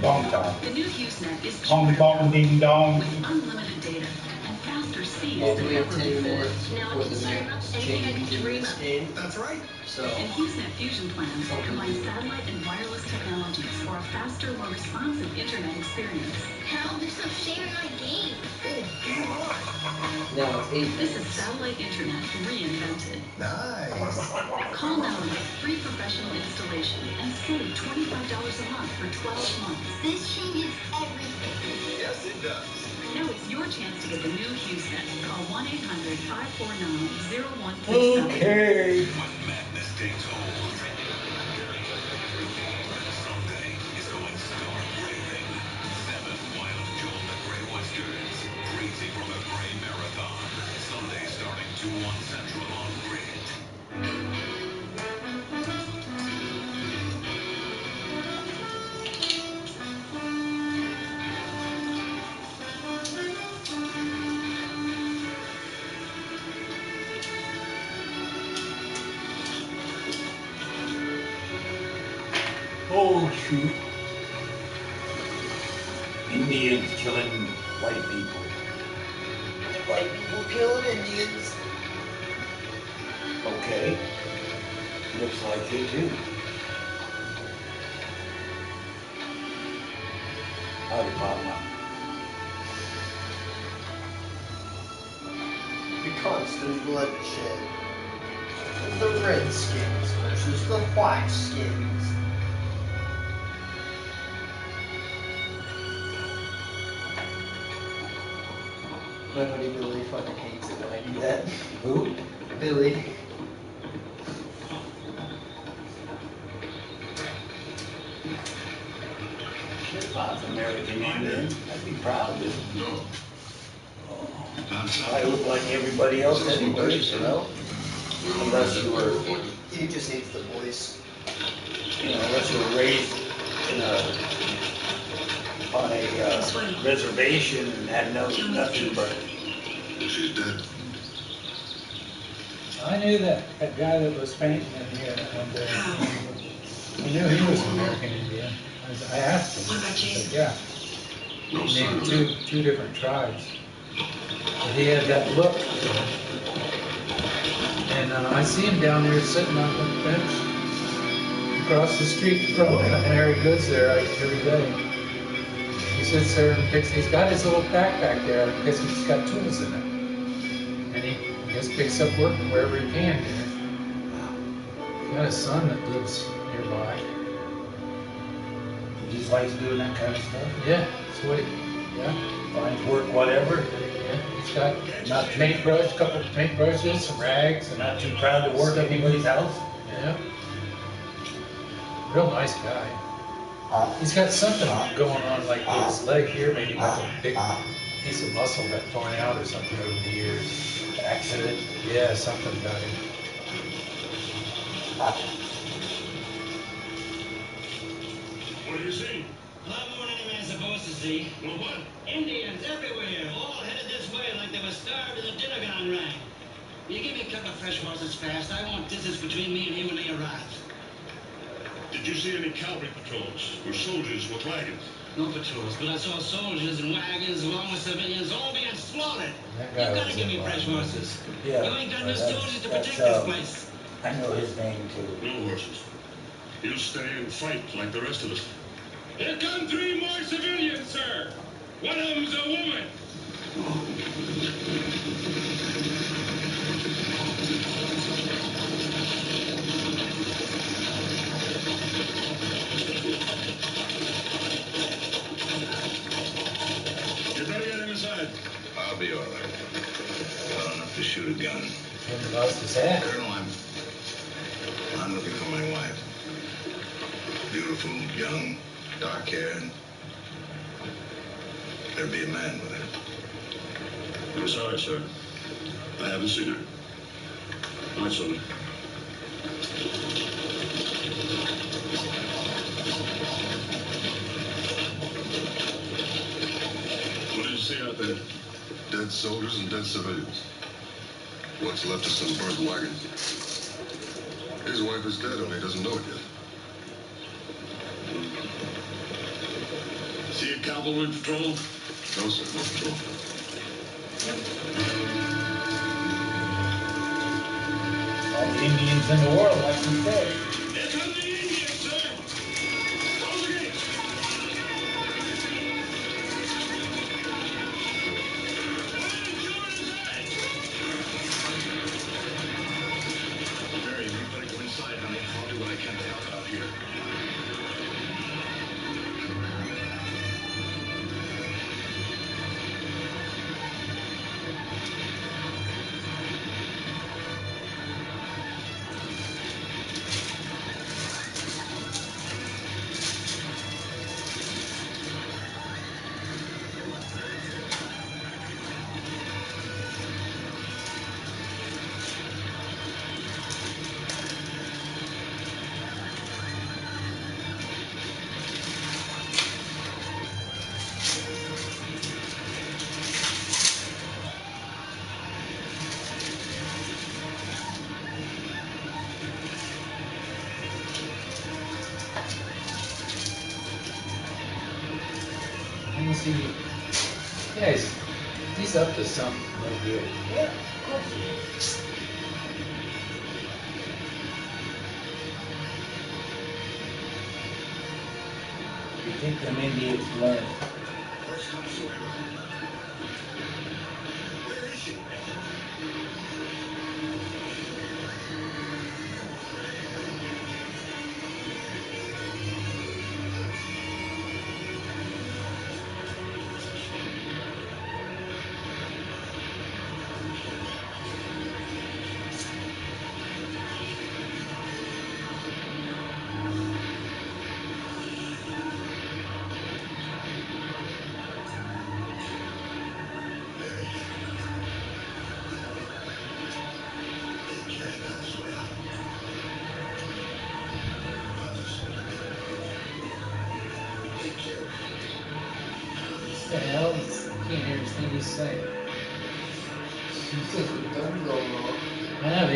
Gong time. The new HughesNet is Gong bong ding dong. with unlimited data and faster speeds All the than way ever 10 before. minutes Now for it's the pretty much next anything I change can in dream this of. game. That's right. So, And HughesNet Fusion plans combine satellite and wireless technologies for a faster, more responsive internet experience. Help, there's some shame in my game. now it's 8 This is satellite internet reinvented. Nice. Call now and get free professional installation and save $25 a month for 12 months. This changes everything. Yes, it does. Now it's your chance to get the new HughesNet. Call 1-800-549-0137. Okay. When madness takes hold, someday is going storm raving. 7 wild Joel McRae Westerns. Crazy from a Gray Marathon. Sunday starting 2/1 Central on Grid. Oh, shoot. Indians killing white people. white people killing Indians. Okay. Looks like it too. Howdy, Mama. The constant bloodshed. The Redskins versus the Whiteskins. My buddy Billy fucking hates it when I do that. Who? Billy. American Indian. I'd be proud of it. No. I look like everybody else anyways, you know? Unless you were, He just hates the voice. you know, unless you were raised in on a reservation and had nothing but. She's dead. I knew that guy that was painting in here one day. I knew he was American Indian. I asked him. I said, yeah. He named two different tribes. But he had that look to him. And I see him down there sitting on the bench across the street from Harry Goods there every day. He sits there and picks. He's got his little backpack there because he's got tools in it, and he just picks up work wherever he can here. He's got a son that lives nearby. He just likes doing that kind of stuff. Yeah, that's what he finds work, whatever. Yeah, he's got not paintbrush, couple of paintbrushes, some rags, and not too proud to work at anybody's house. Yeah, real nice guy. He's got something going on like with his leg here, maybe like a big piece of muscle got torn out or something over the years. Accident? Yeah, something about him. What do you see? A lot more than any man's supposed to see. Well, what? Indians everywhere, all headed this way like they were starved and the dinner gong rang. Will you give me a couple of fresh horses fast? I want distance between me and him when they arrive. Did you see any cavalry patrols or soldiers with wagons? No patrols, but I saw soldiers and wagons along with civilians all being slaughtered. That You guy gotta was give me in fresh horses. Yeah, You ain't got enough that's- soldiers to that's, protect this place. I know his name too. No horses. You'll stay and fight like the rest of us. Here come 3 more civilians, sir. One of them's a woman. You better get him inside. I'll be all right. Well enough to shoot a gun. He lost his hat. Colonel, I'm looking for my wife. Beautiful, young, dark-haired. There'd be a man with her. I'm sorry, sir. I haven't seen her. I saw her. What did you see out there? Dead soldiers and dead civilians. What's left of some burnt wagon. His wife is dead, only he doesn't know it yet. See a cavalry patrol? No, sir, no patrol. All the Indians in the world, like you said. Here come the Indians, sir. Close the gates. Mary, you better go inside, honey. I'll do what I can to help out here. Let me see. Yeah, he's up to something real good. Yeah, of course he is. You think them Indians learn? Where is she? just saying. I know,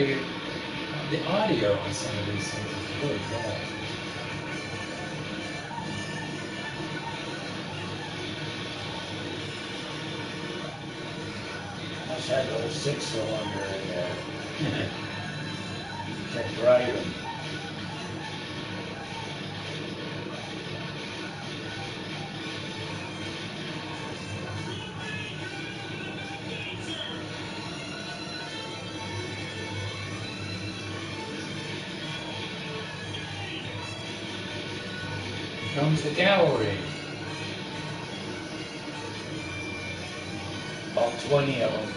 the audio on some of these things is really bad. Must have a little six-cylinder in there. Kept driving. Comes the cavalry. About 20 of them.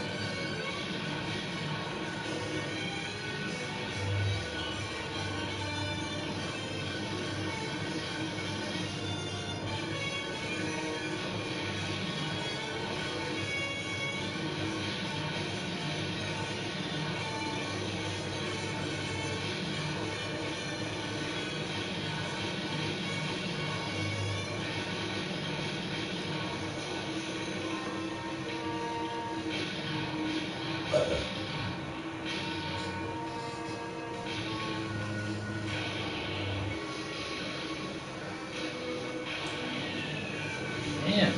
Man.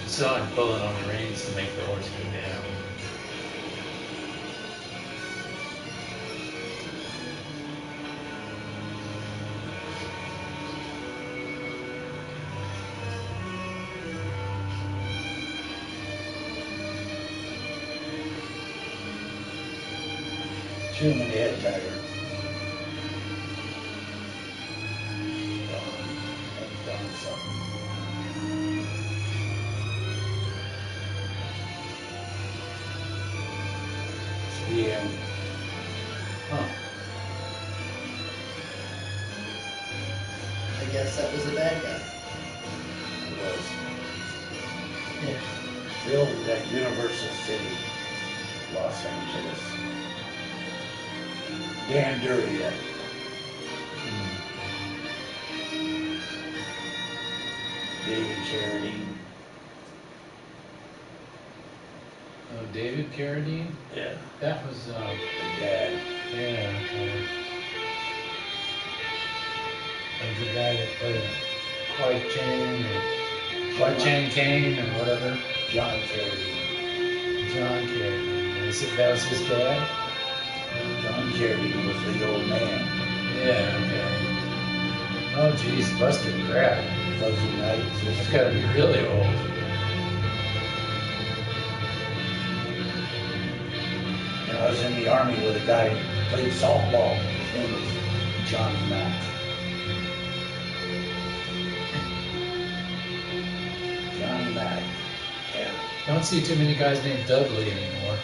Saw him pulling on the reins to make the horse go down. Too many head tiger. Done something. It's the end. Huh. I guess that was a bad guy. It was. Yeah. Filmed at Universal City, Los Angeles. Dan Duryea. David Carradine. Oh, David Carradine? Yeah. That was, The dad. yeah, okay. That was the guy that played Kwai Chang Kane or whatever. John Carradine. John Carradine. That was his dad? John Carradine was the old man. Yeah, okay. Oh, geez, busted crap. Fuzzy Nights. That's gotta be really old. And I was in the Army with a guy who played softball. His name was Johnny Mack. Johnny Mack. Yeah. Don't see too many guys named Dudley anymore.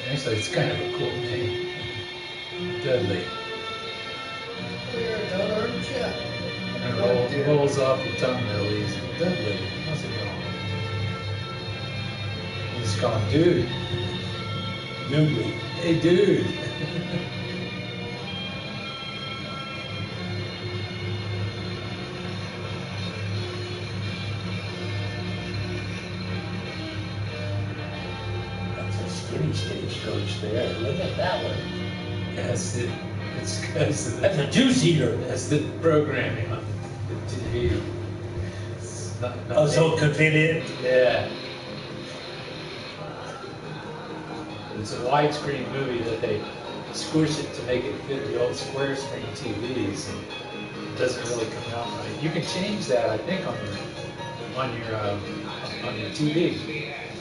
Actually, it's kind of a cool name. Dudley. And it rolls off your tongue real easy. Dudley, how's it going? You just call him dude. Dude. Hey, dude. That's a skinny stagecoach there. Look at that one. That's it. It's because That's a two-seater. That's the programming on the TV. Oh, so it could fit in? Yeah. It's a widescreen movie that they squish it to make it fit the old square screen TVs, and it doesn't really come out right. You can change that, I think, on your TV.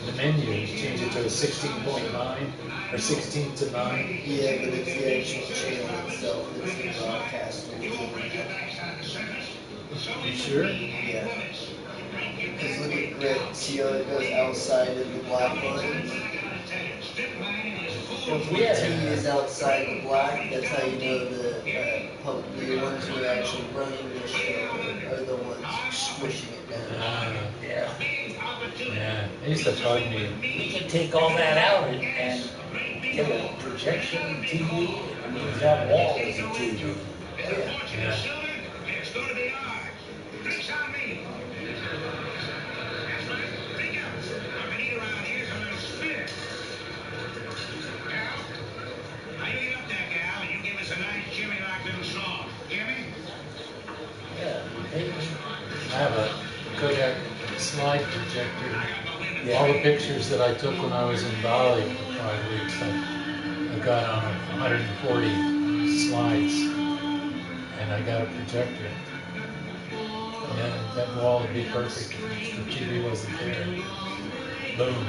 The menu, you change it to a 16.9 or 16 to 9. Yeah, but it's the actual channel itself that's the broadcast. You sure? Yeah. Because look at grid, see how it goes outside of the black lines? If the TV is outside the black, that's how you know the ones who are actually running the show are the ones squishing it down. Yeah. Yeah, they used to bug me. We can take all that out and get a projection TV and use that wall as a TV. It's a fortune in silver, and it's going to be ours. Drinks on me. That's right. Drink up. All we need around here is a little spirit. Gal, now you get up there, gal, and you give us a nice, shimmy-like little song. Hear me? I have a Kodak slide projector. All the pictures that I took when I was in Bali for 5 weeks, I got on 140 slides, and I got a projector. And that wall would be perfect if the TV wasn't there. Boom.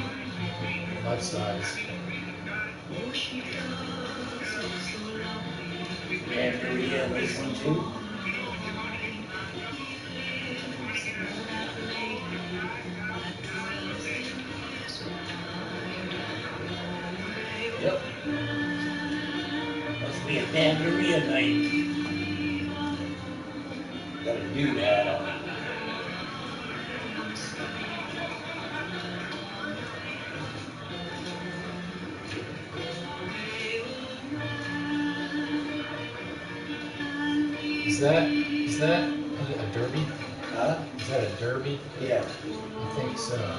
Life size. And here we have this one too. Yep. Must be a Tangeria night. Got a dude hat on. Is that a derby? Huh? Is that a derby? Yeah. I think so.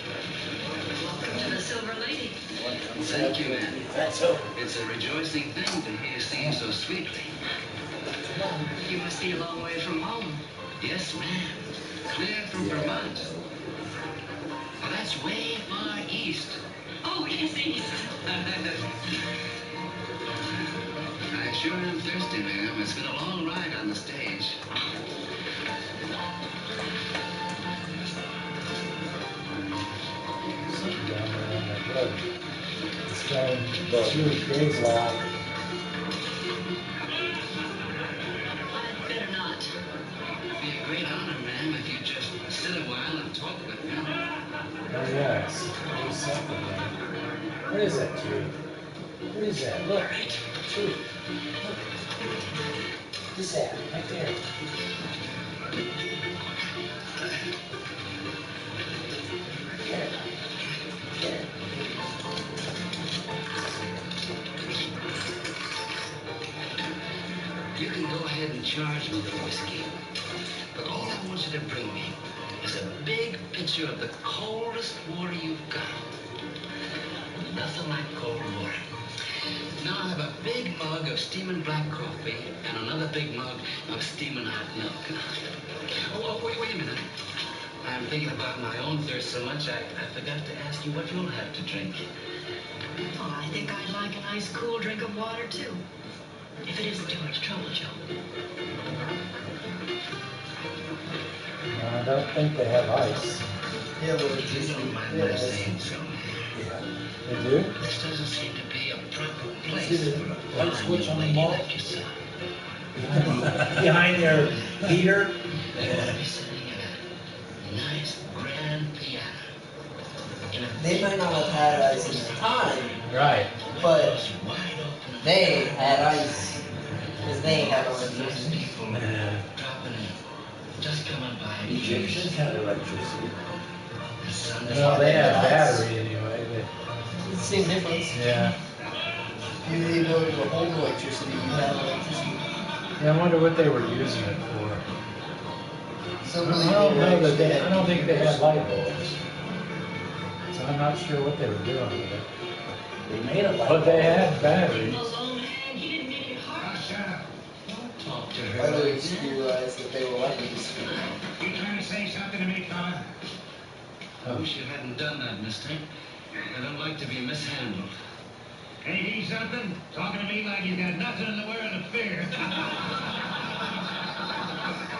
Welcome to the Silver Lady. Thank you, ma'am. That's so. It's a rejoicing thing to hear you sing so sweetly. You must be a long way from home. Yes, ma'am. Clear from Vermont. Well, that's way far east. Oh, yes, east. I sure am thirsty, ma'am. It's been a long ride on the stage. Something down there on that road. It's going Really big long. I'd better not. It'd be a great honor, ma'am, if you just sit a while and talk with me. Oh yes, there's something there. What is that, Judy? What is that? Look, Judy. Look. What is that? Right there. Get it. Get it. You can go ahead and charge me for whiskey. But all I want you to bring me is a big pitcher of the coldest water you've got. Nothing like cold water. Now I have a big mug of steaming black coffee and another big mug of steaming hot milk. Oh, wait a minute. I'm thinking about my own thirst so much, I forgot to ask you what you'll have to drink. Oh, I think I'd like a nice cool drink of water, too. If it isn't too much trouble, Joe. No, I don't think they have ice. Yeah, but If you don't mind my saying so. They do? This doesn't seem to be a proper See place the for a light switch on the lady wall? like yourself. Behind their heater. You ought to be sitting at a nice grand piano. they might not have had ice in the time, Right. but they had ice because they had electricity. Yeah. Dropping in. Just coming by. Egyptians had electricity. Well, they had battery anyway. It's the same difference. Yeah. You the ability to hold electricity, you have electricity. Yeah, I wonder what they were using it for. I don't think they had light bulbs. So I'm not sure what they were doing with it. They made a light But they bulb. had batteries. Talk to her. I really just realized that they were weapons. You trying to say something to me, fella? I wish you hadn't done that, mister. I don't like to be mishandled. Ain't he something? Talking to me like you got nothing in the world to fear.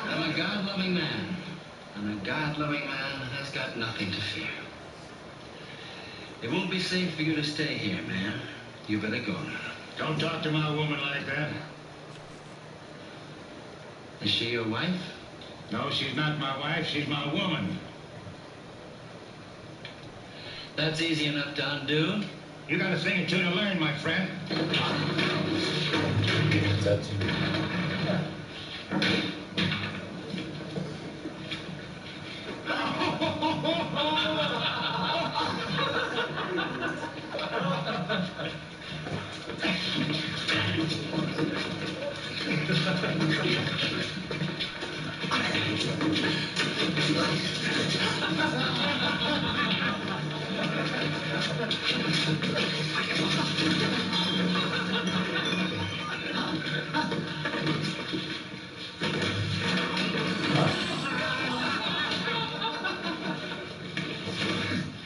I'm a God-loving man. And a God-loving man has got nothing to fear. It won't be safe for you to stay here, man. You better go now. Don't talk to my woman like that. Is she your wife? No, she's not my wife. She's my woman. That's easy enough to undo. You got a thing or two to learn, my friend.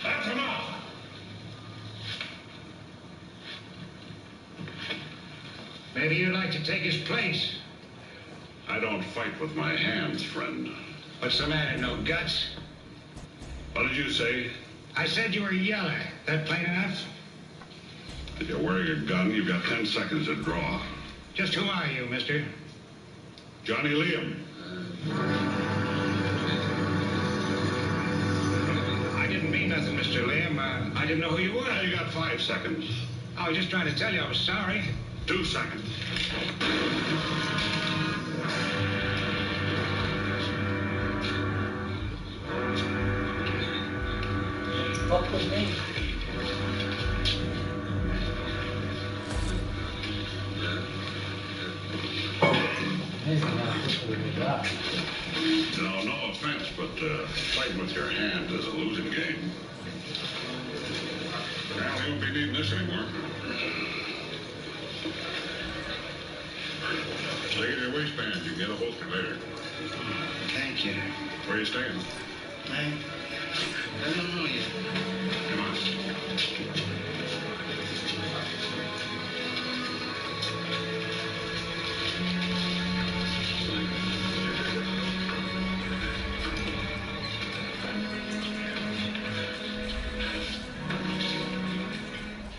That's enough. Maybe you'd like to take his place. I don't fight with my hands, friend. What's the matter, no guts? What did you say? I said you were yeller. That plain enough? If you're wearing a gun, you've got 10 seconds to draw. Just who are you, mister? Johnny Liam. I didn't mean nothing, Mr. Liam. I didn't know who you were. Now you got 5 seconds. I was just trying to tell you I was sorry. 2 seconds. Fuck with me. No offense, but fighting with your hand is a losing game. Well, you won't be needing this anymore. Stick it in your waistband. You can get a holster later. Thank you. Where are you staying? I don't know yet. Come on.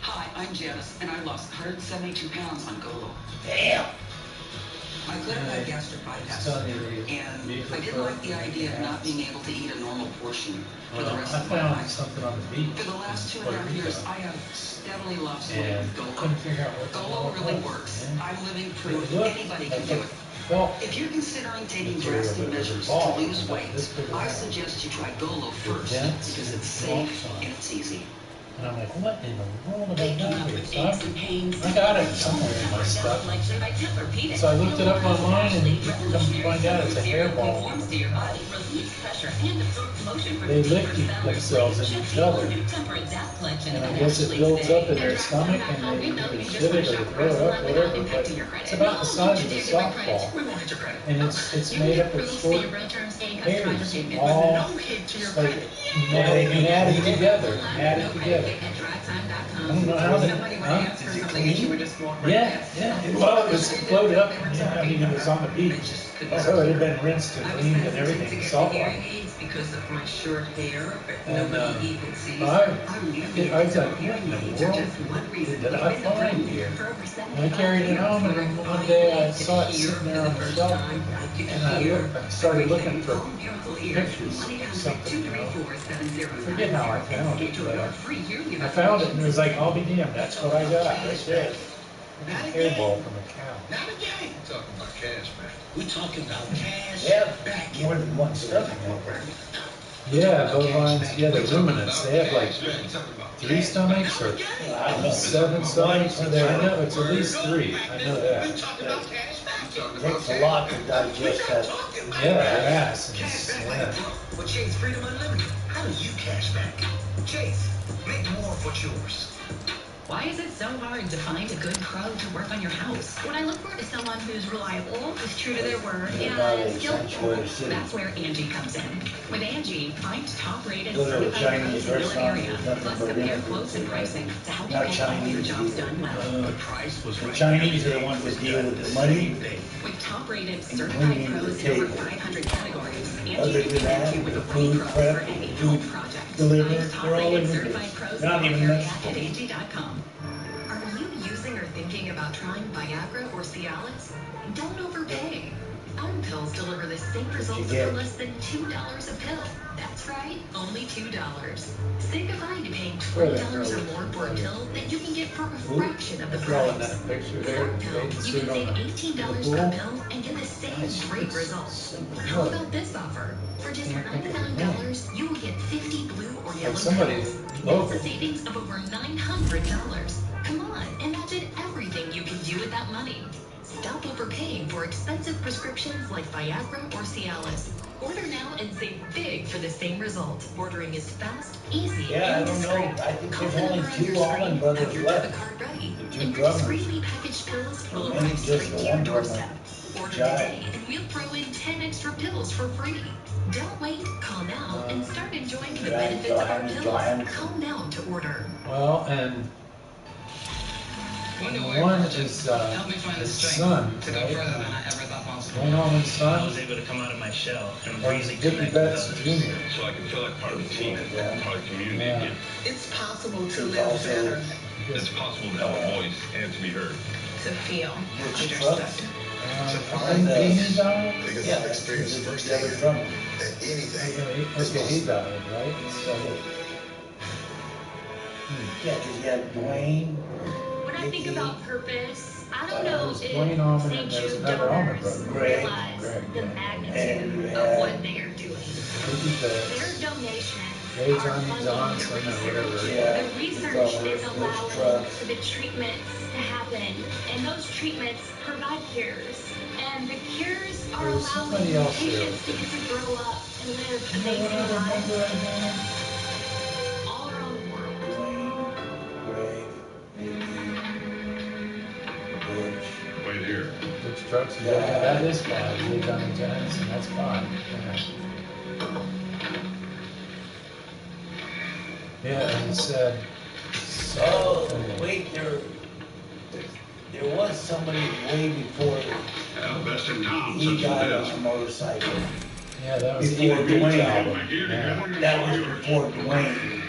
Hi, I'm Janice, and I lost 172 pounds on Golo. Damn. I could have had gastric bypass, and I didn't like the idea of not being able to eat a normal portion for the rest of my life. Something on the beach. For the last 2.5 years, I have steadily lost weight And with Golo. couldn't figure out what Golo really works. I'm living proof Look, anybody can do it. Well, If you're considering taking drastic measures to lose weight, I suggest you try Golo first because it's safe and it's easy. and I'm like, what in the world am I Waking doing up here? with So aches and pains. I got it somewhere in my stuff. So I looked it up online and come to find out it's a hairball. They lick themselves in each other. And I guess it builds up in their stomach and they either shit it or throw it up, whatever. But it's about the size of a softball. And it's made up of short hairs, all like added together. I don't know how they, Yeah. Well, it was floated up. Yeah, I mean, it was on the beach. So it had been rinsed and cleaned and everything. Salt water. Because of my short hair, but And nobody even sees I was like, what in the world did I find here? And I carried it home, and one day I saw it sitting there on the shelf, and I started looking for pictures of something, you know. I forget how I found it, but I found it, and it was like, I'll be damned, that's what I got right there. A hairball from a cow. Not again. We're talking about cash, man. We're talking about cash. Yeah, more than one stuff. Yeah, bovines, yeah, the ruminants, they have like 3 stomachs or I don't know, 7 stomachs. I know it's at least 3. I know that. It takes a lot to digest that. Yeah, their ass. Yeah. Well, Chase, Freedom Unlimited. How do you cash back? Chase, make more of what's yours. Why is it so hard to find a good pro to work on your house? What I look for is someone who's reliable, is true to their word, and skillful. That's where Angie comes in. With Angie, find top-rated certified pros in your area, plus compare quotes and pricing to help you get all your jobs done well. The Chinese are the ones that deal with the money. With top-rated certified pros in over 500 categories, Other Angie than can connect that, you with the a free food pro prep, for any food home project. delivery, Find they're all top-rated in certified pros in Not your even area that. at Angie.com. Are you using or thinking about trying Viagra or Cialis? Don't overpay. Some pills deliver the same results for less than $2 a pill. That's right, only $2. Say goodbye to paying $20 or more for a pill that you can get for a fraction of the price. With our pill, you can save $18 per pill and get the same great results. How about this offer? For just $99, you will get 50 blue or yellow pills. That's a savings of over $900. Come on, imagine everything you can do with that money. Stop overpaying for expensive prescriptions like Viagra or Cialis. Order now and save big for the same result. Ordering is fast, easy, Yeah, I and don't know. discreet. I think Call there's the only number on your 2 Allman screen, Brothers have your left. debit card ready, The 2 and your drummers. discreetly packaged pills will Maybe arrive just straight the to your one drummer. doorstep. Order Jive. today, and we'll throw in 10 extra pills for free. Don't wait, call now, and start enjoying the benefits of our pills. Call now to order. Well, and one is his son, right? Wayne Allman's son. I was able to come out of my shell and Or really Dickie connect Betts with Jr. others. So I can feel like part of the team, part of the community again. It's possible to live better. It's possible to have a voice and to be heard. To feel Understood. Biggest experience firsthand than anything. Okay, he died, right? So, yeah, because you had Dwayne. When I think about purpose, I don't know if Dwayne Allman St. and there's Jude another Allman donors brother. realize Greg, the yeah. magnitude of what they are doing. Their donations Hey, are Johnny funding Johnson the or whatever. research. The research is allowing for the treatments to happen, and those treatments provide cures. And the cures are There's somebody allowing else here. patients to get to grow up and live You know what amazing I remember lives right now? all around the world. Dwayne, Greg, Butch. Wait here. Butch Trucks, yeah, that is fine. Hey, Johnny Johnson, that's fine. Yeah, and he said. Oh, wait, there was somebody way before Best in town, he such died as on a motorcycle. Yeah, that was Before the Dwayne. album. Yeah. That was before Dwayne.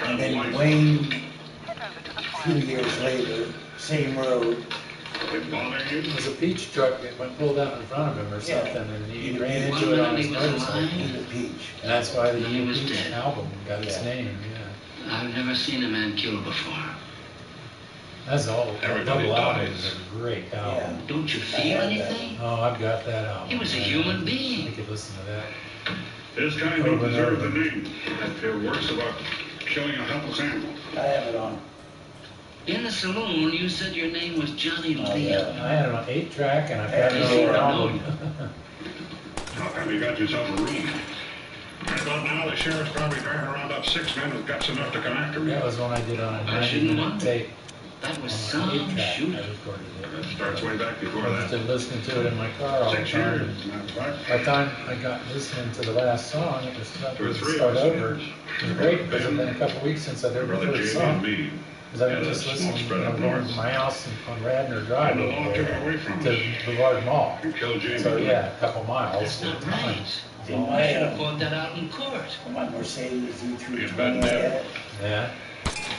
And then Dwayne, a few years later, same road. It was a peach truck that went pulled out in front of him or something, and he ran into it on his motorcycle. And that's why the Peach album got its name, yeah. I've never seen a man killed before. That's all. That double album is a great album. Yeah. Don't you feel anything? Oh, I've got that album. He was a human being. I could listen to that. This guy don't deserve the name. I feel worse about killing a helpless animal. I have it on. In the saloon, you said your name was Johnny Lee. I had it on 8-track, and I've got it on the album. How come you got yourself a room? Right about now, the sheriff's probably driving around about 6 men with guts enough to come after me. That was when I did on a 90-minute tape. That was some 8-track. shooting. I recorded it. It starts way back before I that. was just listening to it in my car all the 6 time. years. That's right. By the time I got listening to the last song, it was about Two or to three start of us, over. yes. It was great because it's been a couple weeks since I'd heard the Brother first Jamie and song. me. Because I Yeah, was just that's listening, spread up going north. from my house on Radnor Drive And the law over took it there away from to us. Boulevard Mall. And killed Jamie. So yeah, a couple miles. That's not right. In I should have my, fought that out in court. my Mercedes Be in E320 bed I now. had. Yeah.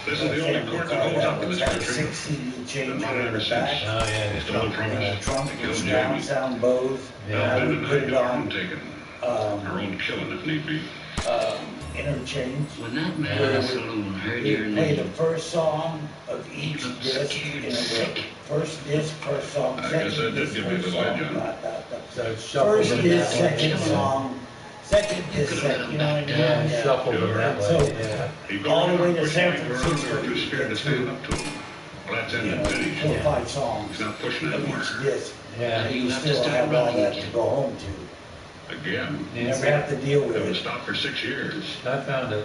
This is the only court that holds up in this country. 6 CD Been changer run in ever the since. back. Oh yeah. They stole it from The us. trunk They was killed down, Jamie. sound Bose. Yeah. I Now, would then, put I it do our own on taking. Our own killing if need be. interchange. When that man Where in the we- saloon heard We your play the name, first song of each looked disc scared in a row. sick. First disc, first song, I guess second that did disc, give me first the song. legend. So it shuffled First in disc, that way. second song, second disc, second, you know what I mean? Yeah, it shuffled in that So, way. Yeah. He goes all the way around to pushing San me around, Francisco, we were too scared to stand up to him. Well, that's you ended know, finish. 4 or 5 songs He's not pushing of anymore. each disc. Yeah. And you You have to still start have all running that to again. go home to. Again. You never have to deal with It was it. stopped for 6 years. I found a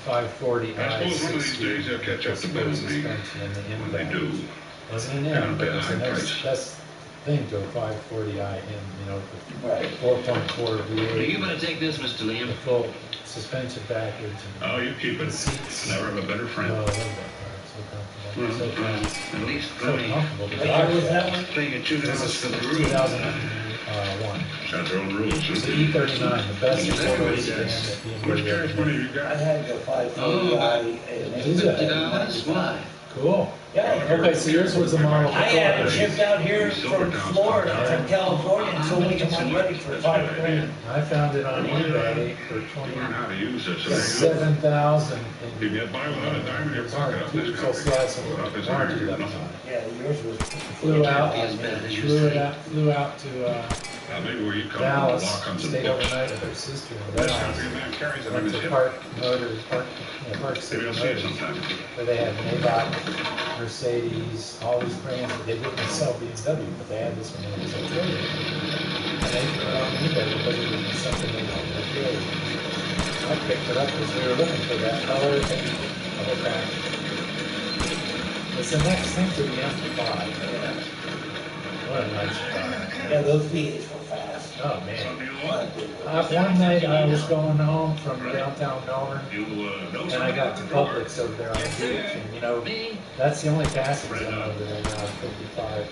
540 I suppose one of these days they'll catch up to Ben and me. suspension in the When they inbound. do, Wasn't in they're there, gonna but pay a it's a high nice price. best thing to a 540i in, you know, the Right. 4.4 Now, you V8, better take this, Mr. Liam. the full suspension package. And oh, you keep the it. seats. Never have a better Oh, I friend. love that car. It's so comfortable. So comfortable. At least So let me comfortable to What drive. year was that one? pay you $2 This for is the room. 2001. Got their own rules. It's huh? the E39, the best You better four-door raise sedan that. that How much BMW cash ever money made. you I got? had the 540i. and it was $50? Why? Cool. Yeah. Okay, so yours was a model. I had it shipped out here from Florida, from California, and sold it to my buddy for $5 grand. I found it on eBay for Learn how to use this. 27,000. You get by without a dime in your pocket up this So country. still had some Up this warranty country, left nothing. on it. Yeah, yours was. Flew out, Be as bad as you flew say. out to Now, maybe where you come from, the law Dallas, comes in stayed books. overnight with her sister in This Dallas. country, a man carries it on Went his to hip. Park City Maybe I'll see it Motors, sometime. where they had Maybach, Mercedes, all these brands, but they wouldn't sell BMW, but they had this one that was a Toyota. anybody because it was something they wanted to do. I picked it up because we were looking for that color pack. It's the next thing to the M5. Yeah. What a nice car. Yeah, those V8s were fast. Oh, man. One night I was going home from downtown Melbourne, and I got to Publix over there on the beach, and you know, that's the only passage zone over there now, 55.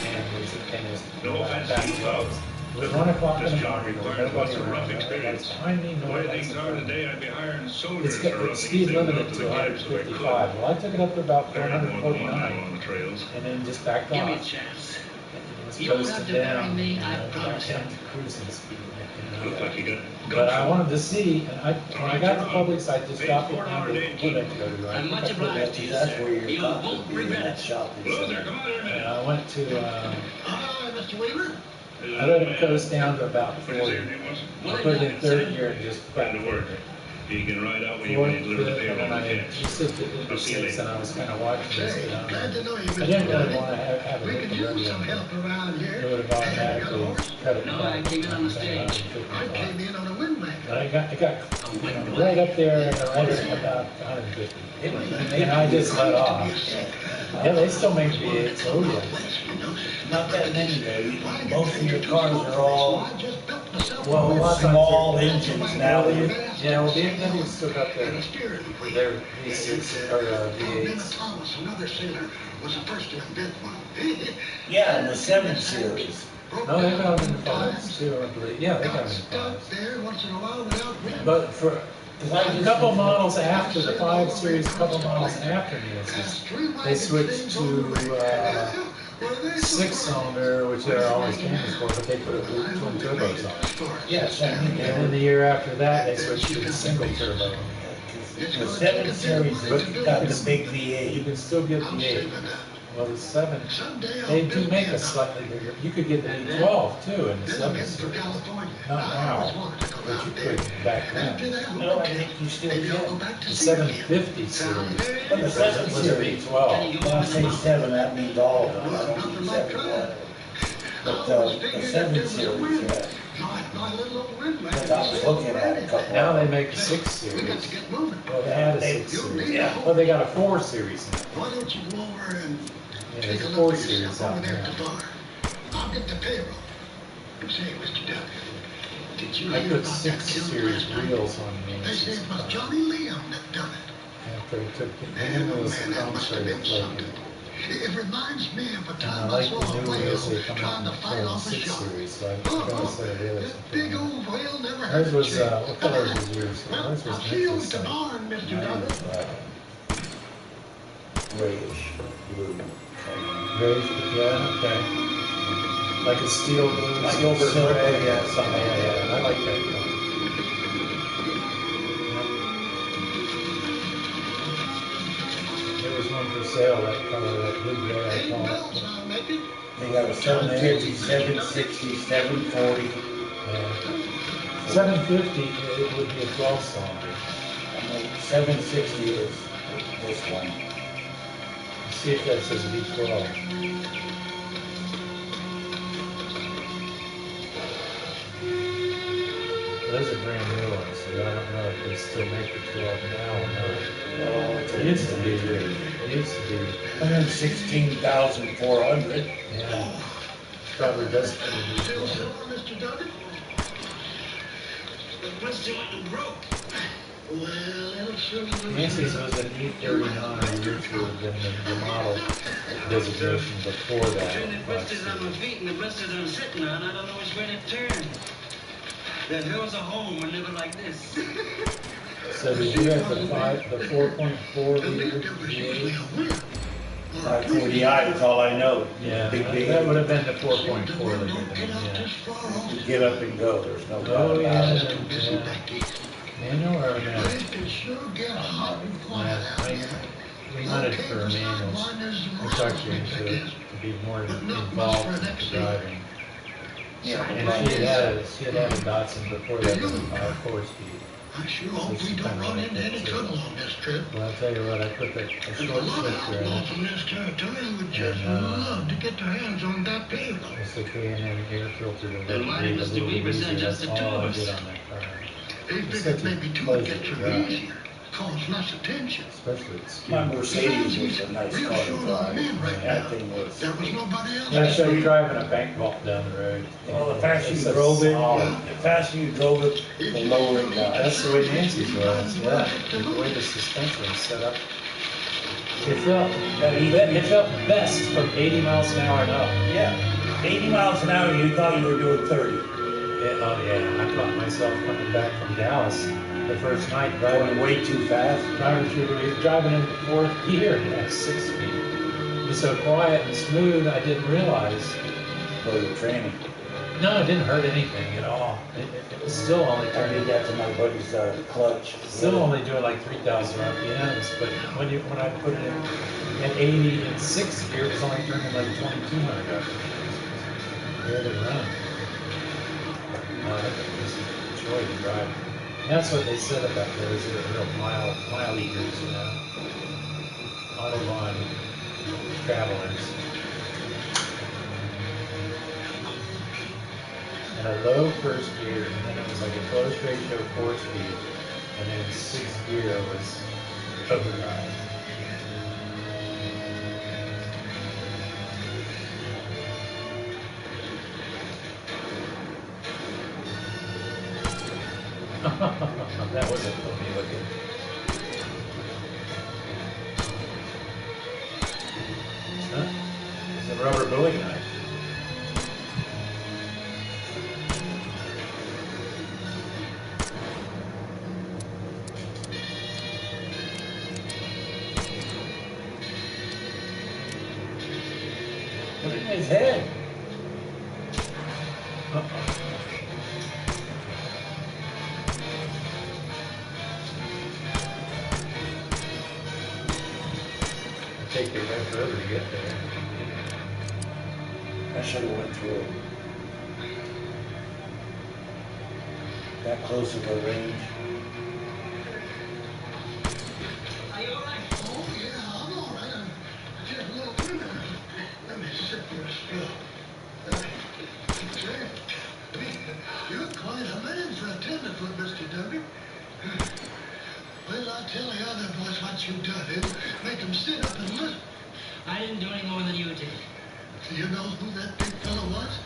And there's a thing back roads. It was 1 o'clock in the morning, there was nobody around. That's behind me, nobody else in front. It's speed limited to 155. Well, I took it up to about 449, and then just backed off. Give me a chance. You don't have to bury me, I promise you. Cruising speed. But I wanted to see, and when I got to Publix, I just stopped it down to the I'm much obliged to you, sir. You won't regret it. And I went to, Hi, Mr. Weaver. I let it coast down to about 40. I put it in third gear and just got to work. You can ride out when you want to deliver the payroll. And I just did the 6, and I was kind of watching this. I didn't really want to have it hit the radio. It would have automatically cut it back. But I got right up there and right at about 150. And I just let off. Yeah, they still make V8s. Oh, yeah. Not that many though. Most of your cars are all well, small engines now. Yeah, well, BMW's still got their V6 or V8s. Yeah, and the 7 Series. No, they got them in 5s too, I believe. Yeah, they got them in 5s. But for a couple models after the 5 Series, a couple models after me, they switched to 6-cylinder, which they're always famous for, but they put twin turbos on. Yes, And then the year after that, they switched to the single turbo. The 7 Series got the big V8. You can still get the 8. Well, the 7, they do make a slightly bigger. You could get the V12 too in the 7 Series. Not now, but you could back then. No, I think you still can. The 750 Series. But the 7 was a Series. V12. When I say 7, that means all of them. I don't mean 7. But the 7 Series, yeah. Because I was looking at a couple. Now they make a 6 Series. Well, they had a 6 Series. Yeah. Well, they got a 4 Series now. Why don't you go over and there's a 4 Series out there. I'll get the payroll. Say, Mr. Duck, did you I put 6 Series wheels on me. They say it was Johnny Liam that done it. After I took the handles and concentrated flaking. It reminds me of a And time I I like saw the a new wheels whale they come out trying in to the fight off a 6 shark. Series, so I got a set of wheels. Big old whale never had Ours a was, chance. what color was yours? Ours was I'll see you at Memphis, the barn, Mr. Duck. Grayish blue. Grayish, yeah, okay. Like a steel blue, Like silver silver. gray, yeah, something like that. I like that color. There was one for sale, that color, that blue gray, I call it. They got a 750, 760, 740. Yeah. 750, it would be a 12-cylinder. 760 is this one. See if that says V12. Those are brand new ones, so I don't know if they still make the 12 now or not. It used to be. It used to be. 116,400. Yeah. Probably does put a V12. Mr. Duggett? What's the one broke? Well, it'll surely be. Nancy's was an E39 which would have been the model designation before that. Turn the blisters on my feet and the blisters I'm sitting on, I don't know which way to turn. The hell's a home when living like this. So did you have the 4.4 liter V8? 540i is all I know. Yeah, Big V8. that would have been the 4.4 liter. Yeah. You get up and go, there's no doubt Oh, about yeah. it. Manual or automatic? It can sure get hot and quiet out here. We hunted for manuals. We talked you into it to be more involved in the driving. Yeah, And she had had a Datsun before that with a 4-speed. I sure hope we don't run into any trouble on this trip. Well, I'll tell you what, I put that There's a short lot of switcher in outlaws it. in this territory who would just love to get their hands on that payload. It's the K&N air filter to Then why did Mr. Weaver send just the two of us? That's all I did on that car. They figured maybe two would get through easier, cause less attention. Especially it's My Mercedes was a nice car to drive. That thing was. There was nobody else. That's like driving a bank vault down the road. Well, the faster you It's so drove it, solid. the faster you drove it, the lower it got. That's the way Nancy's was, yeah. The way the suspension is set up. It felt best from 80 miles an hour and up. Yeah, 80 miles an hour, you thought you were doing 30. Yeah, oh yeah, I caught myself coming back from Dallas the first night Going way too fast. Driving in fourth gear at 6 speed. It was so quiet and smooth, I didn't realize. For the training. No, it didn't hurt anything at all. It was still only I turning. did that to my buddy's clutch. Still only doing like 3,000 RPMs, but when I put it in at 80 in sixth gear, it was only turning like 2,200 RPMs. Barely run. That was a joy to drive. And that's what they said about those real mile eaters, you know, Autobahn travelers. And a low first gear, and then it was like a close ratio 4-speed, and then sixth gear was overdrive. That wasn't funny looking. Huh? It's a rubber Bowie knife. Look at his head. Take your right forever to get there. I should have went through it. That close of a range. Are you alright? Oh, yeah, I'm alright. I'm just a little winner. Let me sip your spill. You're quite a man for a tenderfoot, Mr. Duggan. Well, I'll tell the other boys what you've done. It'll make them sit up and listen. I didn't do any more than you did. Do you know who that big fellow was?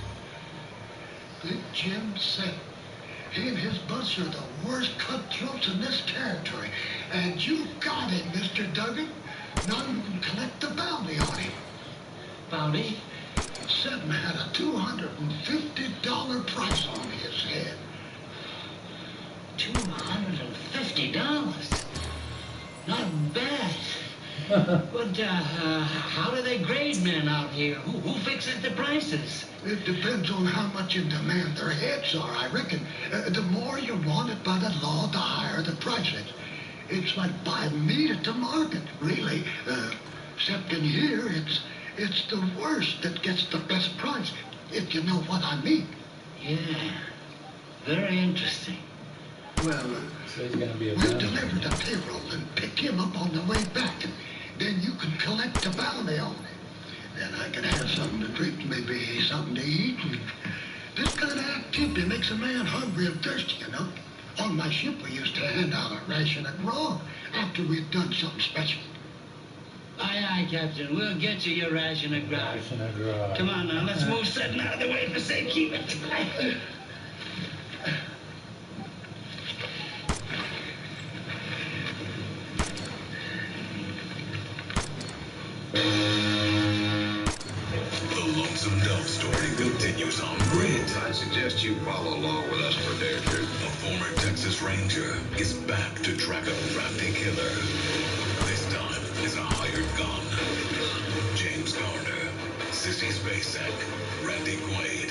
Big Jim Seth. He and his bunch are the worst cutthroats in this territory. And you got him, Mr. Duggan. Now you can collect the bounty on him. Bounty? Seven had a $250 price on his head. $250? Not bad. But how do they grade men out here? Who fixes the prices? It depends on how much in demand their heads are, I reckon. The more you're wanted by the law, the higher the price is. It's like buying meat at the market, really. Except in here, it's the worst that gets the best price, if you know what I mean. Yeah, very interesting. Well, So he's gonna be a we'll gun. deliver the payroll and pick him up on the way back, and then you can collect the bounty on him. Then I can have something to drink, maybe something to eat. And this kind of activity makes a man hungry and thirsty, you know. On my ship, we used to hand out a ration of grog after we'd done something special. Aye, aye, Captain. We'll get you your ration of grog. Ration of grog. Come on now, let's move Sutton out of the way for safekeeping. The Lonesome Dove story continues on Grid. I suggest you follow along with us for Dare Trip. A former Texas Ranger is back to track a crafty killer. This time is a hired gun. James Garner, Sissy Spacek, Randy Quaid,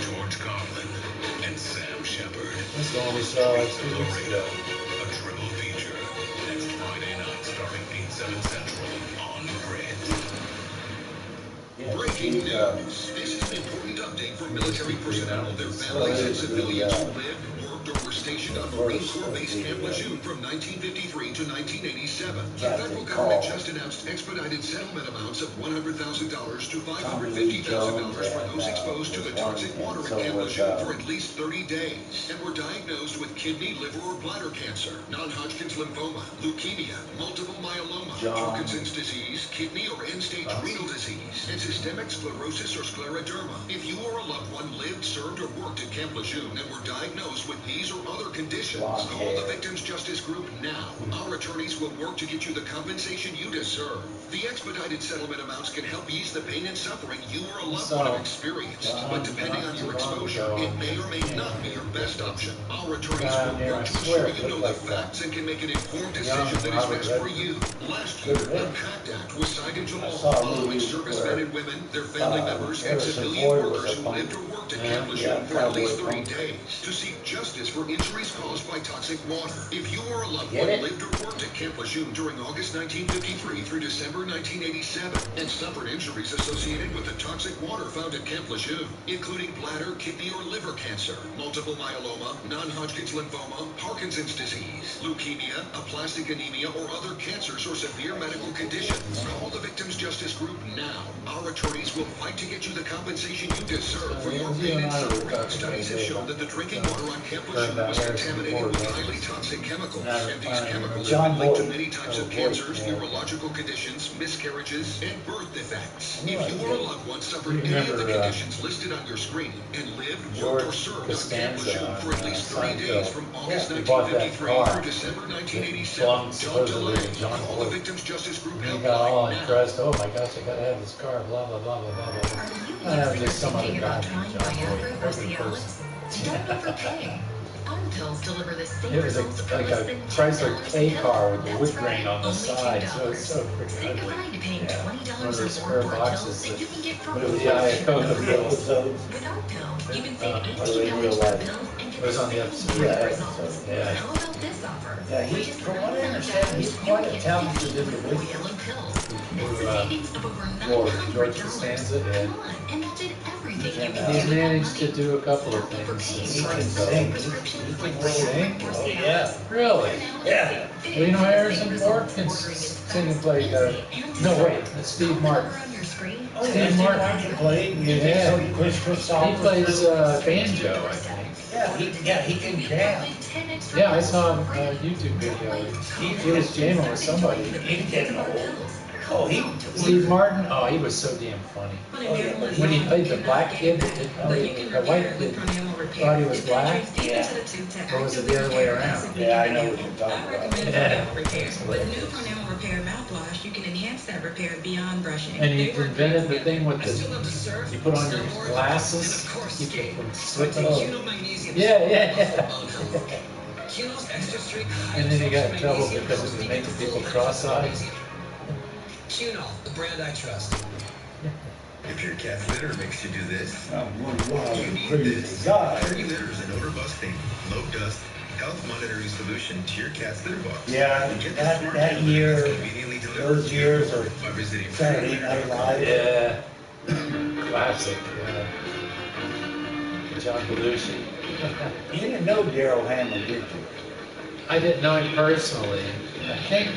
George Carlin, and Sam Shepard. That's the one we saw like 2 weeks ago. A triple feature. Next Friday night starting 8/7 Central on Grid. Breaking news. This is an important update for military personnel, their families, and civilians who lived, worked, or were stationed on Marine Corps Base Camp Lejeune from 1953 to 1987. The federal government just announced expedited settlement amounts of $100,000 to $550,000 for those exposed to the toxic water at Camp Lejeune for at least 30 days and were diagnosed with kidney, liver, or bladder cancer, non-Hodgkin's lymphoma, leukemia, multiple myeloma, Parkinson's disease, kidney or end-stage renal disease, and systemic sclerosis or scleroderma. If you or a loved one lived, served, or worked at Camp Lejeune and were diagnosed with these or other conditions, call the Victims Justice Group now. Our attorneys will work to get you the compensation you deserve. The expedited settlement amounts can help ease the pain and suffering you or a loved one have experienced. But depending on your exposure, it may or may not be your best option. Our attorneys will work to ensure you know the facts and can make an informed decision that is best for you. Last year, the PACT Act was signed into law, allowing servicemen and women, their family members, and civilian workers who lived or worked at Camp Lejeune for at least 30 days to seek justice for injuries caused by toxic water. If you or a loved one lived or worked at Camp Lejeune during August 1953 through December 1987 and suffered injuries associated with the toxic water found at Camp Lejeune, including bladder, kidney, or liver cancer, multiple myeloma, non-Hodgkin's lymphoma, Parkinson's disease, leukemia, aplastic anemia, or other cancers or severe medical conditions, call the Victims Justice Group now. Our attorneys will fight to get you the compensation you deserve for your pain and suffering. Studies have shown that the drinking water on Camp Lejeune was contaminated with highly toxic chemicals, and these chemicals have been linked to many types of cancers, neurological conditions, miscarriages, and birth defects. If you or a loved one suffered any of the conditions listed on your screen and lived, worked, or served on Camp Lejeune for at least 30 days from August 1953 through December 1987, don't delay. Call the Victims Justice Group He got all helpline now. impressed. Oh my gosh, I gotta have this car. Blah blah blah blah blah blah. I have just some other guy. Don't overpay. Arm pills deliver the same It was results for like less a than Chrysler $2 K a car pill. with the That's wood right, grain on the only side, so $2. it's so freaking Say ugly. goodbye to paying $20 One of or those more square for a pill boxes that you can get for but it was free. Diet Coke and pills. With our pill, you can save $18 per pill and get It was the on the same episode. great Yeah. results. Yeah. How about this offer? Yeah, For just from what I understand, he's quite a talented individual. yellow pills. Who, Savings of over George $900 Costanza, per yeah. month. And that did everything you could He's do. managed to do a couple of things. He can sing. He can sing. Oh, yeah. Really? Yeah. Well, you know, Harrison Ford can sing and play. No, wait, that's Steve Martin. Oh, Steve yeah, Martin. He can play music. Yeah. So Chris Christopher. He plays banjo, I think. Yeah, he can jam. Yeah, I saw a YouTube video. He was jamming with somebody. He didn't know. Oh, Steve Martin? Oh, he was so damn funny. When he played the black kid that didn't know the white kid thought he was black. Yeah. Or was it the other way around? Yeah, I know what you're talking about. Yeah. With new Pronel Repair mouthwash, you can enhance that repair beyond brushing. And he invented the thing with the, you put on your glasses, you keep from slipping. Yeah. And then he got in trouble because it was making people cross-eyed. Cunol, the brand I trust. If your cat's litter makes you do this, You need this. God. 30 litters and over busting, low dust, health monitoring solution to your cat's litter box. Yeah, And get the that smart litter year, conveniently delivered those to your years door are by visiting Saturday Night Live. Yeah. Classic. John Belushi. You didn't know Daryl Hammond, did you? I didn't know him personally. I think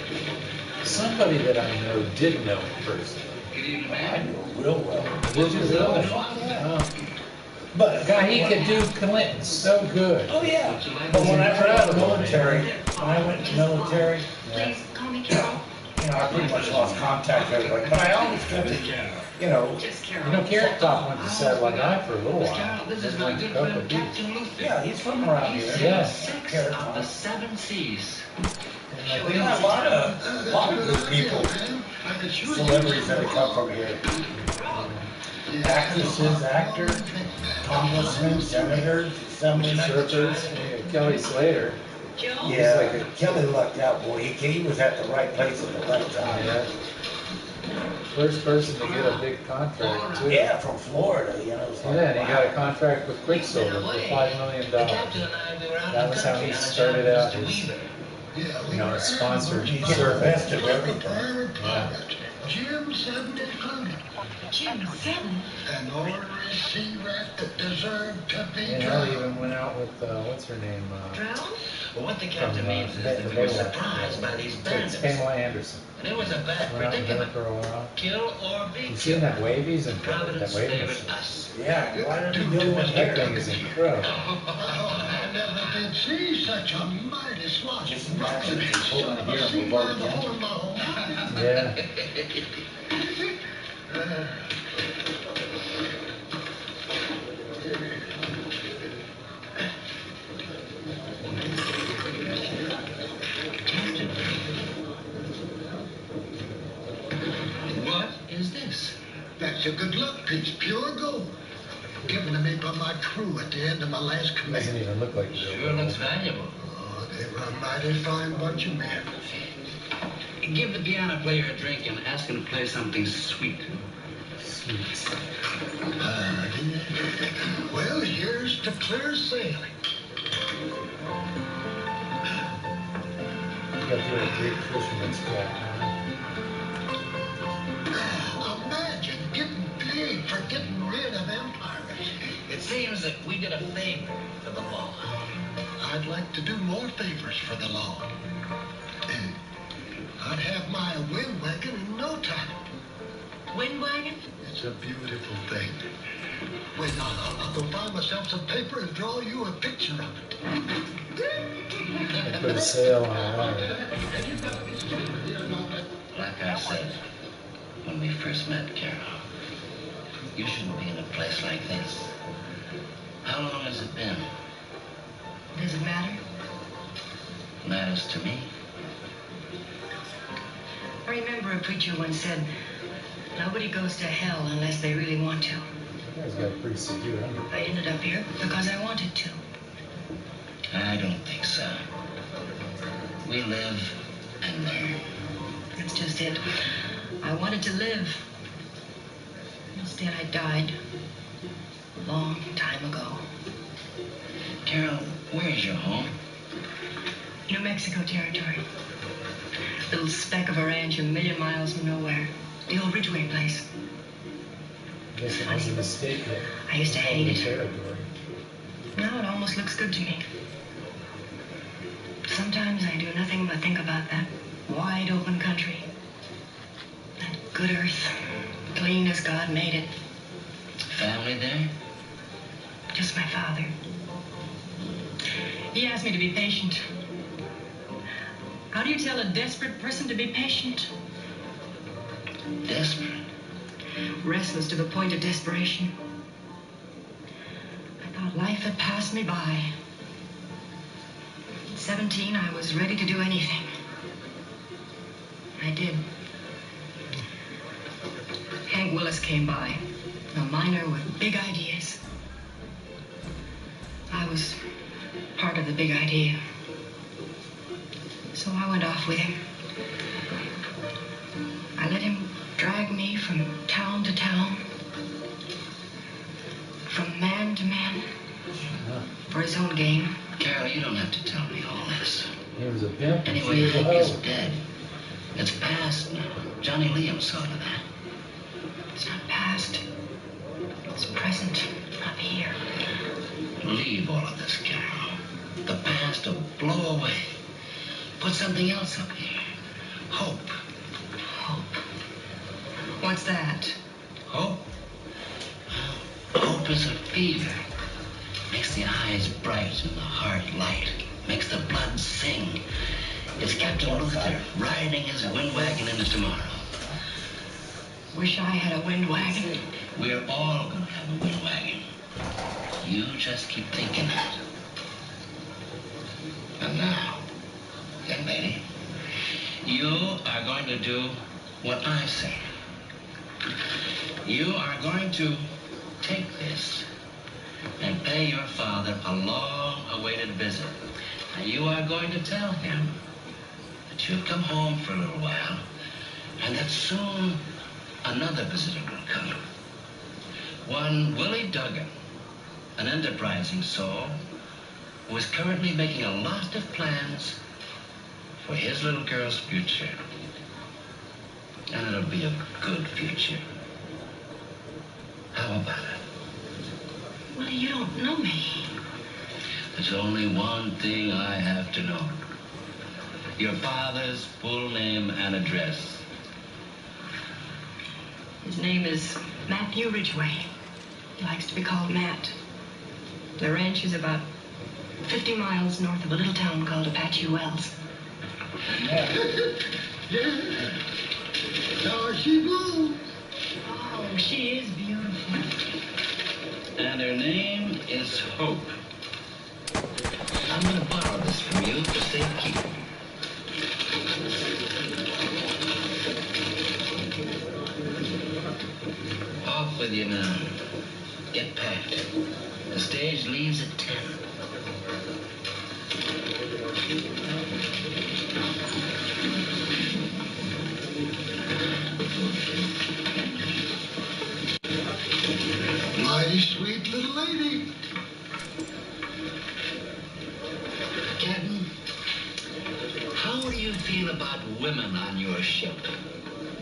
somebody that I know did know him personally. I knew him real well. Did you really? Oh. But Guy, he could do Clinton so good. Oh yeah. But when I went to the military, Please call me Carol. I pretty much lost contact with everybody. But I always kept it, You know, Carrot Top went to Satellite Night for a little while. This is Then my went to good Cocoa friend Beach. Captain Luther. Yeah, he's from around here. Yeah. Carrot Of the Top. 7 Seas. And I We think got a lot of good people, celebrities that have come from here. Actresses, actors, congressmen, senators, assemblymen. surfers, Kelly Slater. Yeah, Kelly lucked out, boy. He was at the right place at the right time. Yeah. First person to get a big contract too. Yeah, from Florida, you know. It's like, Yeah, and he wow. got a contract with Quicksilver for $5 million. That was how he started out his, sponsored He gets the surfing. best of everything. Yeah. Jim 7 included. Jim 7? An ornery sea rat that deserved to be And I drowned. even went out with, what's her name? Drowned? Well, what the captain means is that we were surprised by these bandits. Pamela Anderson. And it was a bad Went out with her predicament. for a while. Kill or be You killed. seen that wavies and that Providence wavy favored machine? us. Yeah, why don't you do one That here? thing is incredible. Oh, I never did see such a mighty slosh. Just imagine if you pull in here and move over again. Yeah. What is this? That's a good luck piece, pure gold. Given to me by my crew at the end of my last Doesn't command. even look like Sure looks valuable. Oh, they were a mighty fine bunch of men. Give the piano player a drink and ask him to play something sweet. Well, here's to clear sailing. You got the Greek fisherman's cap. Imagine getting paid for getting rid of empires. It seems that we did a favor for the law. I'd like to do more favors for the law. I'd have my wind wagon in no time. Wind wagon? It's a beautiful thing. Wait, I'll go find myself some paper and draw you a picture of it. Put a sail on a line. Like I said when we first met, Carol, you shouldn't be in a place like this. How long has it been? Does it matter? Matters to me. I remember a preacher once said, nobody goes to hell unless they really want to. You guys got a pretty secure under. I ended up here because I wanted to. I don't think so. We live and learn. That's just it. I wanted to live. Instead, I died. A long time ago. Carol, where's your home? New Mexico territory. Little speck of a ranch a million miles from nowhere. The old Ridgeway place. I guess it was a mistake. I used to hate it. Territory. Now it almost looks good to me. Sometimes I do nothing but think about that wide open country. That good earth, clean as God made it. Family there? Just my father. He asked me to be patient. How do you tell a desperate person to be patient? Desperate? Restless to the point of desperation. I thought life had passed me by. At 17, I was ready to do anything. I did. Hank Willis came by, a miner with big ideas. I was part of the big idea. So I went off with him. I let him drag me from town to town, from man to man, for his own gain. Carol, you don't have to tell me all this. He was a pimp. Anyway, Hank is dead. It's past now. Johnny Liam saw to that. It's not past. It's present, up here. Leave all of this, Carol. The past will blow away. Put something else up here. Hope. Hope. What's that? Hope? Hope is a fever. Makes the eyes bright and the heart light. Makes the blood sing. It's Captain Luther riding his wind wagon into tomorrow. Wish I had a wind wagon. We're all gonna have a wind wagon. You just keep thinking that. And now, young lady, you are going to do what I say. You are going to take this and pay your father a long-awaited visit. And you are going to tell him that you'll come home for a little while and that soon another visitor will come. One Willie Duggan, an enterprising soul who is currently making a lot of plans for his little girl's future. And it'll be a good future. about it. Well, you don't know me. There's only one thing I have to know. Your father's full name and address. His name is Matthew Ridgway. He likes to be called Matt. The ranch is about 50 miles north of a little town called Apache Wells. Yeah. There she goes. Oh, she is beautiful. And her name is Hope. I'm going to borrow this from you for safekeeping. Off with you now. Get packed. The stage leaves at 10. Mighty sweet little lady. Captain, how do you feel about women on your ship?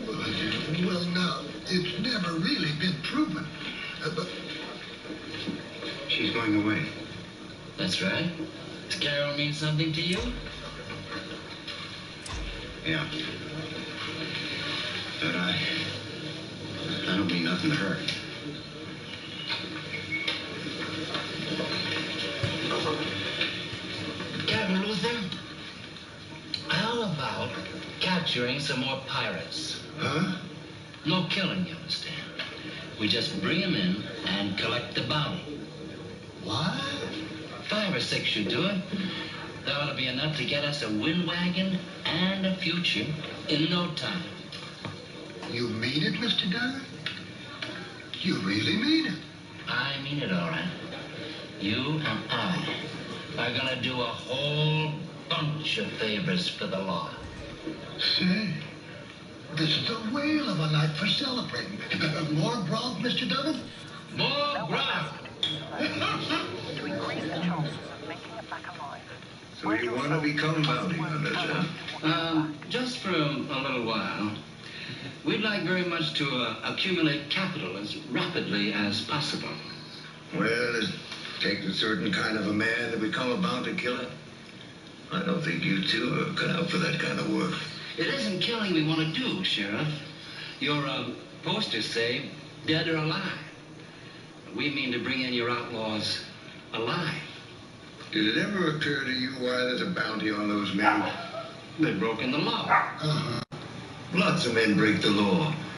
Well, now, it's never really been proven. But She's going away. That's right. Does Carol mean something to you? Yeah. But I don't mean nothing to her. Captain Luther, how about capturing some more pirates? Huh? No killing, you understand. We just bring them in and collect the bounty. What? 5 or 6 should do it. That ought to be enough to get us a wind wagon and a future in no time. You mean it, Mr. Dunn? You really mean it? I mean it, all right. You and I are gonna do a whole bunch of favors for the law. Say, this is a whale of a night for celebrating. More grog, Mr. Dunn? More grog! So you want to become bounty hunters, huh? Just for a little while. We'd like very much to accumulate capital as rapidly as possible. Well, it takes a certain kind of a man to become a bounty killer. I don't think you two are cut out for that kind of work. It isn't killing we want to do, Sheriff. Your posters say dead or alive. We mean to bring in your outlaws alive. Did it ever occur to you why there's a bounty on those men? They've broken the law. Lots of men break the law.